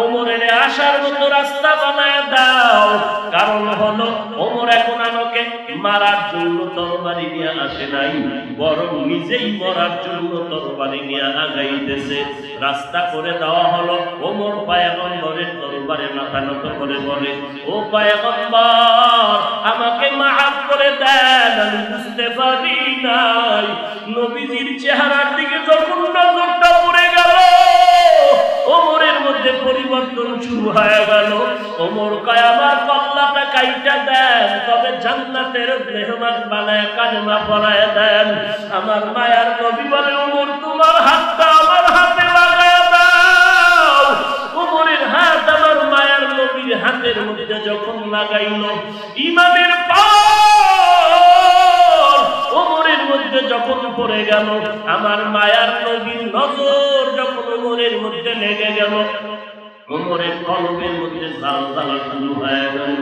ওমরের আসার মতো রাস্তা বানায় দাও, কারণ হলো ওমর এখন আমাকে মারার জন্য তরবারি নিয়ে আসে নাই, বরং নিজেই মরার জন্য তরবারি নিয়ে আগাইতেছে। রাস্তা করে দেওয়া হলো। ওমর পয়গম্বরের দরবারে মাথা নত করে বলে, ও পয়গম্বর আমাকে মাফ করে দেন, আমি বুঝতে পারি নাই। নবীজির চেহারার দিকে যখন নজরটা পড়ে গেল ওমরের মধ্যে পরিবর্তন শুরু হয়ে গেল। ওমর কয় আমার কল্লাটা কাইটা দেন, তবে জান্নাতের মেহমান বানায় কালেমা পড়ায় দেন। আমার মায়ার নবী বলে, ওমর তোমার হাতটা আমার হাতে লাগায় দাও। ওমরের হাত আমার মায়ার নবীর হাতের মধ্যে যখন লাগাইল, ইমামের পাওয়ার ওমরের মধ্যে যখন পড়ে গেল, আমার মায়ার নবীর নজর যখন ওমরের মধ্যে লেগে গেল, ওমরের কলবের মধ্যে জালজালা শুরু হয়ে গেল।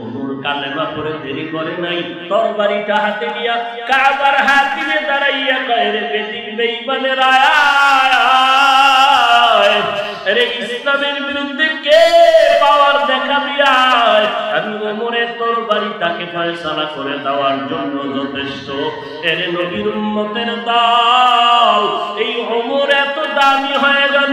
ওমর কালেমা পড়ে দেরি করে নাই, তরবারিটা হাতে নিয়া কাবার হাতিমে দাঁড়াইয়া কয়, রে বেঈমানেরা, আরে ইসলামের বিরুদ্ধে কে পাওয়ার দেখাবি? আমি ওমরের তরবারিটাকে ফয়সালা করে দেওয়ার জন্য যথেষ্ট। এরে নবীর উম্মতের দল, এই ওমর এত দামি হয়ে গেল।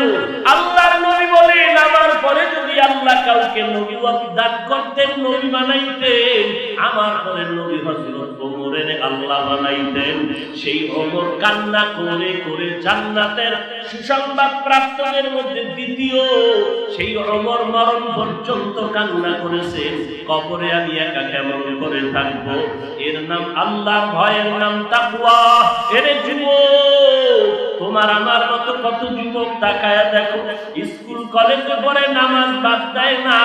আল্লাহর নবী বলেন, আমার পরে যদি আল্লাহ কাউকে নবী দান করতেন, নবী বানাইতেন, আমার পরে নবী হযরত ওমরের আল্লাহ বানাইতেন। সেই ওমর কান্না করে করে জান্নাতের সুসংবাদ প্রাপ্তদের মধ্যে দ্বিতীয়। সেই ওমর মরণ পর্যন্ত কান্না করেছে, কবরে আমি একা কেমন করে থাকবো? এর নাম আল্লাহর ভয়ের নাম তাকওয়া। এরে যুবক, তোমার আমার মতো কত যুবক তাকায়া দেখো, স্কুল কলেজে পড়ে নামাজ বাদ দেয় না,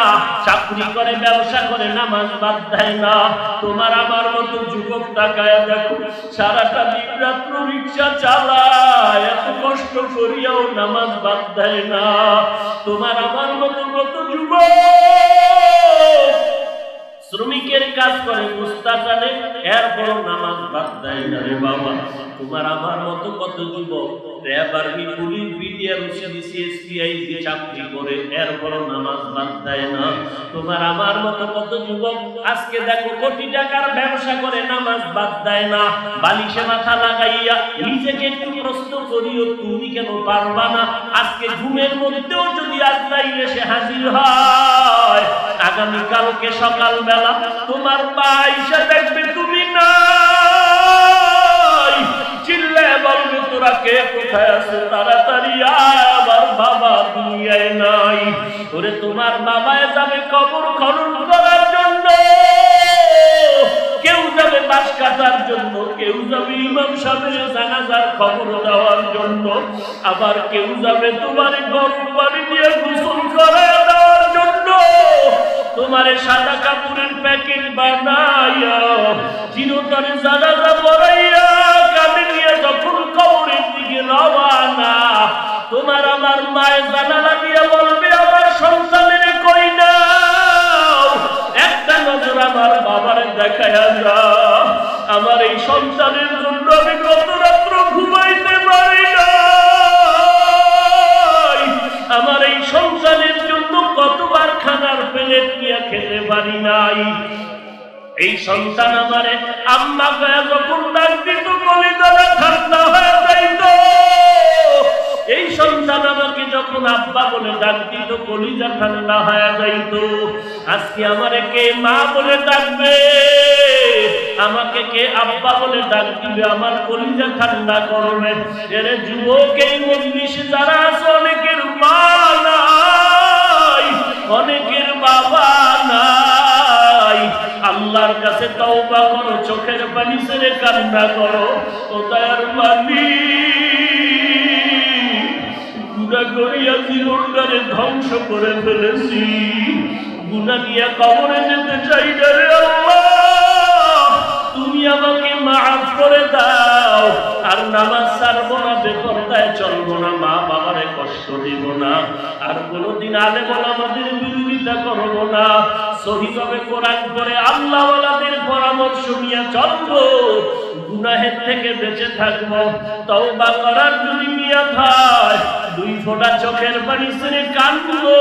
চাকরি করে ব্যবসা করে নামাজ বাদ দেয় না। তোমার আমার মতো যুবক তাকায়া দেখো, সারাটা দিন রাত্র রিক্সা চালায়, এত কষ্ট করিয়াও নামাজ বাদ দেয় না। তোমার আমার মতো কত যুবক শ্রমিকের কাজ করে, বুঝতে চালে, এরপর নামাজ বাদ দেয় না রে বাবা। তোমার আমার মতো কত যুবক র‍্যাব, আর্মি, পুলিশ, বিডিআর, সিএসপিআই চাকরি করে, এরপর নামাজ বাদ দেয় না। তোমার আমার মতো কত যুবক আজকে দেখো কোটি টাকার ব্যবসা করে, নামাজ বাদ দেয় না। বালিশে মাথা লাগাইয়া নিজেকে একটু প্রশ্ন করিও, তুমি কেন পারবা না? আজকে ঘুমের মধ্যেও যদি আজরাইল এসে হাজির হয়, আগামীকালকে সকালবেলা তোমার মা এসে দেখবে তুমি নাই, চিল্লায় বলবে, তোরা কে কোথায় আছে? তাড়াতাড়ি আয়, আমার বাবা দুনিয়ায় নাই। ওরে তোমার বাবায় যাবে কবর খনন করার জন্য, কেউ যাবে বাঁশ কাটার জন্য, কেউ যাবে ইমাম সাহেবের জানাজার খবর দেওয়ার জন্য, আবার কেউ যাবে তোমার গরম পানি দিয়ে গোসল করে দেওয়ার জন্য, তোমারে সাদা কাপড়ের প্যাকেট বানাইয়া চিরতরে জানাজা পড়াইয়া কাঁধে নিয়ে যখন কবরের দিকে রওয়ানা, তোমার আমার মায়ের জানালা দিয়ে বলবে, আমার সন্তানের কই নাও, একটা নজর আমার বাবারে দেখায়া যা। আমার এই সন্তানের জন্য আমি কত রাত্র ঘুমাইতে পারি না, আমার এই সন্তানের জন্য কতবার খানার প্লেট নিয়ে খেতে পারি নাই। এই সন্তান আমারে আম্মা গায়ে যখন ডাক দিত, কলিজাটা ঠান্ডা হয়ে যাইত। এই সন্তান আমাকে যখন আব্বা বলে ডাক দিত, কলিজা ঠান্ডা হয়ে যাইত। আজকে আমারে কে মা বলে ডাকবে, আমাকে কে আব্বা বলে ডাক দিবে, আমার কলিজা ঠান্ডা করবে। এর যুবক, এই মজলিসে যারা আছে, অনেকের মা নাই, অনেকের বাবা নাই। আল্লাহর কাছে তওবা করো, চোখের পানি ছেড়ে কান্না করো। ও দয়ার মালিক, গুনাহ করিয়া জীবনটারে ধ্বংস করে ফেলেছি, গুনাহ নিয়ে কবরে যেতে চাই না রে আল্লাহ, তুমি আমাকে মাফ করে দাও। আর নামাজ ছাড়বো না, বেপরদায় চলবো না, মা বাবারে কষ্ট দিব না, আর কোনোদিন আলেম ওলামাদের বিরোধিতা করবো না, সহিভাবে কোরআন পড়ে আল্লাহ ওয়ালাদের পরামর্শ নিয়ে চলবো, গুনাহের থেকে বেঁচে থাকবো। তওবা করার যদি নিয়ত হয়, দুই ফোঁটা চোখের পানি ছেড়ে কাঁদবো।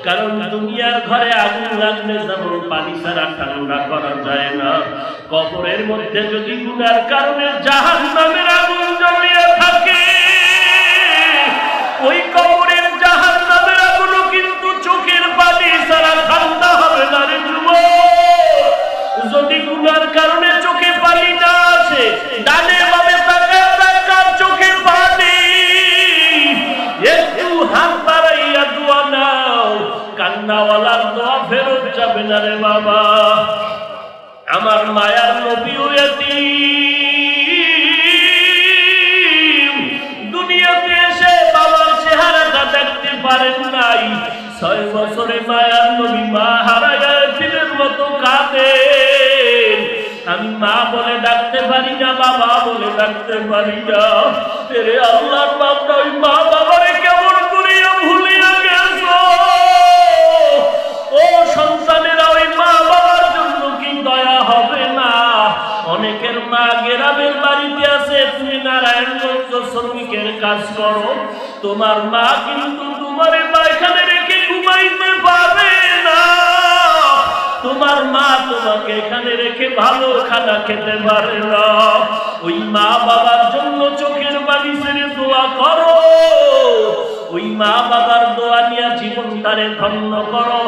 কারণ দুনিয়ার ঘরে আগুন লাগলে যেমন পানি ছাড়া ঠান্ডা করা যায় না, কবরের মধ্যে যদি গুনার কারণে জাহান্নামের আগুন জ্বলিয়ে থাকে, ওই কবরের জাহান্নামের আগুনও কিন্তু চোখের পানি ছাড়া ঠান্ডা হবে না রে যুবক। যদি গুনার কারণে চোখে পানি না আসে, ডানে বামে তাকায় তাকার চোখে পানি, একটু হাত বাড়াইয়া দোয়া নাও, কান্নাওয়ালা আল্লাহর দোয়া ফেরত যাবে না রে বাবা। আমার মায়ার নবীও ইয়াতীম, দুনিয়াতে এসে বাবার চেহারাটা দেখতে পারেন নাই। 6 বছরে মায়ার নবী মা হারায় এতিমের মতো কাঁদেন। আমি মা বলে ডাকতে পারি না, বাবা বলে ডাকতে পারি না। তেরে আল্লাহর বান্দা ওই মা বাবারে কেমন করিয়া ভুলিয়া গেছো? ও সন্তানেরা, ওই মা বাবার জন্য কি দয়া হবে না? অনেকের মা গ্রামের বাড়িতে আছে, তুমি নারায়ণগঞ্জ শ্রমিকের কাজ করো, তোমার মা কিন্তু তোমারে পায়খানে রেখে ঘুমাইতে পারবে না। তোমার মা তোমাকে এখানে রেখে ভালো খানা খেতে পারে না। ওই মা বাবার জন্য চোখের পানি ছেড়ে দোয়া করো। ওই মা বাবার দোয়া নিয়ে জীবনটারে ধন্য করো।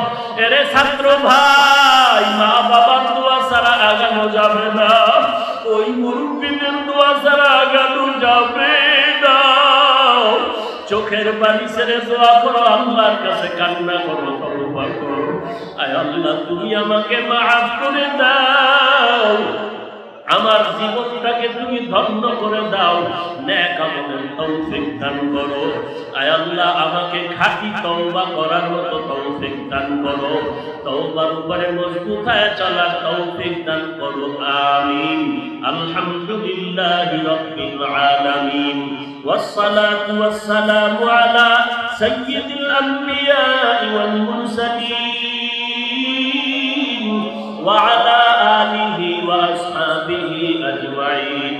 এরে ছাত্র ভাই, মা বাবার দোয়া ছাড়া আগানো যাবে না, ওই মুরব্বীদের দোয়া ছাড়া আগানো যাবে না। চোখের পানি ছেড়ে দোয়া করো, আল্লাহর কাছে কান্না করো, তওবা করো। আয় আল্লাহ, তুমি আমাকে মাফ করে দাও, আমার জীবনটাকে তুমি ধন্য করে দাও, নেক আমলের তৌফিক দান করো। আয় আল্লাহ, আমাকে খাঁটি তওবা করার মতো তৌফিক দান করো, তওবার উপরে মজবুত হয়ে চলার তৌফিক দান করো। আমিন। আলহামদুলিল্লাহি রাব্বিল আলামিন, ওয়াসসালাতু ওয়াসসালামু আলা সাইয়্যিদিল আমবিয়া ওয়াল মুরসালিন ওয়া আলা আলিহি ওয়া আসহাবিহি আজমাইন।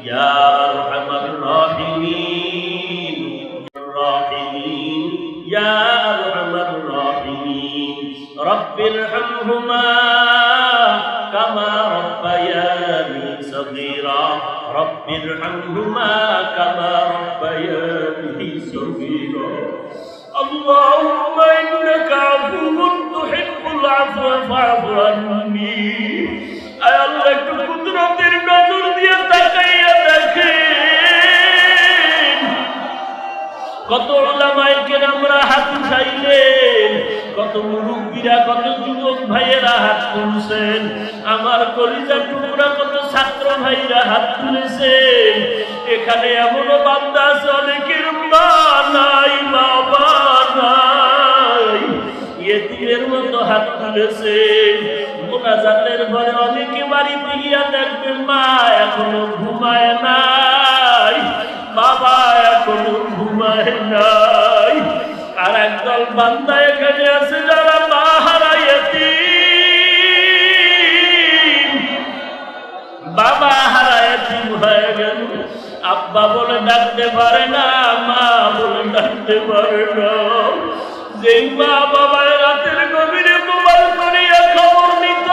ইয়া আরহামার রাহিমিন ইয়া আরহামার রাহিমিন। রব্বিরহামহুমা কামা রাব্বায়ানি সগীরা, রব্বিরহামহুমা কামা রাব্বায়ানি সগীরা। আল্লাহুম্মা ইন্নাকা আফুউন তুহিব্বুল আফওয়া ফা'ফু আন্নী। আয় আল্লাহ, একটু কুদরতের নজর দিয়ে তাকাইয়া দেখেন, কত উলামায়ে কেরামরা হাত উঠাইলেন, কত মুরব্বীরা, কত যুবক ভাইয়েরা হাত তুলছেন, আমার কলিজার টুকরা কত ছাত্র ভাইরা হাত তুলেছেন। এখানে এমনও বান্দা আছে অনেকের মা নাই, বাবা নাই, ইয়েতিমের মতো হাত তুলেছেন। মোনাজাতের পরে অনেকে বাড়িতে গিয়া দেখবেন মা এখনো ঘুমায় নাই, বাবা এখনো ঘুমায় নাই। আর একদল বান্দা এখানে আছে যারা মা হারাইয়াছি, বাবা হারাইয়াছি হয়ে গেল, আব্বা বলে ডাকতে পারে না, মা বলে ডাকতে পারে না। যেই মা বাবা রাতের গভীরে মোবাইল করিয়া খবর নিত,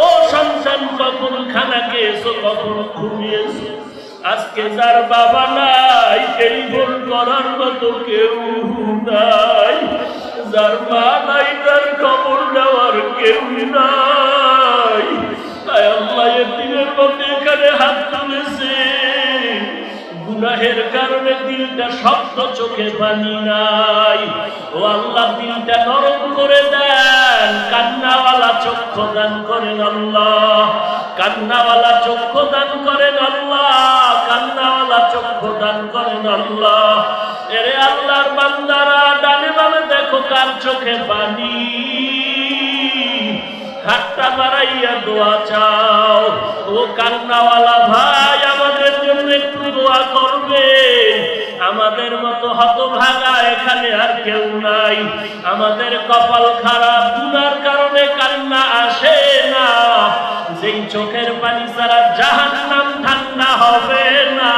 ও সন্তান কখন খানা খেয়েছো, কখন ঘুমিয়েছো। আজকে যার বাবা নাই, টেলিফোন করার মতো কেউ নাই, যার মা নাই, তার খবর নেওয়ার কেউ নাই। তাই আল্লাহ এতিমের মধ্যে এখানে হাত তুলেছে, গুনাহের কারণে দিলটা শক্ত, চোখে পানি নাই। ও আল্লাহ, দিলটা নরম করে দেন, কান্নাওয়ালা চক্ষু দান করেন আল্লাহ, কান্নাওয়ালা চক্ষু দান করেন আল্লাহ, কান্নাওয়ালা চক্ষু দান করেন আল্লাহ। এরে আল্লাহর বান্দারা, ডানে বামে দেখো কার চোখে পানি, হাতটা বাড়াইয়া দোয়া চাও। ও কান্নাওয়ালা ভাই, আমাদের জন্য একটু দোয়া করবে। আমাদের মতো হতভাগা এখানে আর কেউ নাই, আমাদের কপাল খারাপ, গুনার কারণে কান্না আসে না। যেই চোখের পানি ছাড়া জাহান্নাম ঠান্ডা হবে না।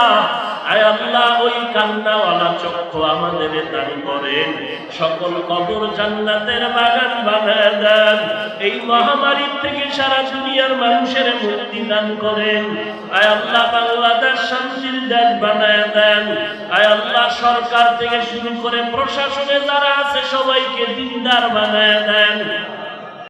আয় আল্লাহ, ওই কান্নাওয়ালা চক্ষু আমাদের দান করেন, সকল কবর জান্নাতের বাগান বানায় দেন। এই মহামারীর থেকে সারা দুনিয়ার মানুষের মুক্তি দান করেন। আয় আল্লাহ, বাংলাদেশ শান্তির দেশ বানায় দেন। আয় আল্লাহ, সরকার থেকে শুরু করে প্রশাসনে যারা আছে সবাইকে দিনদার বানায় দেন।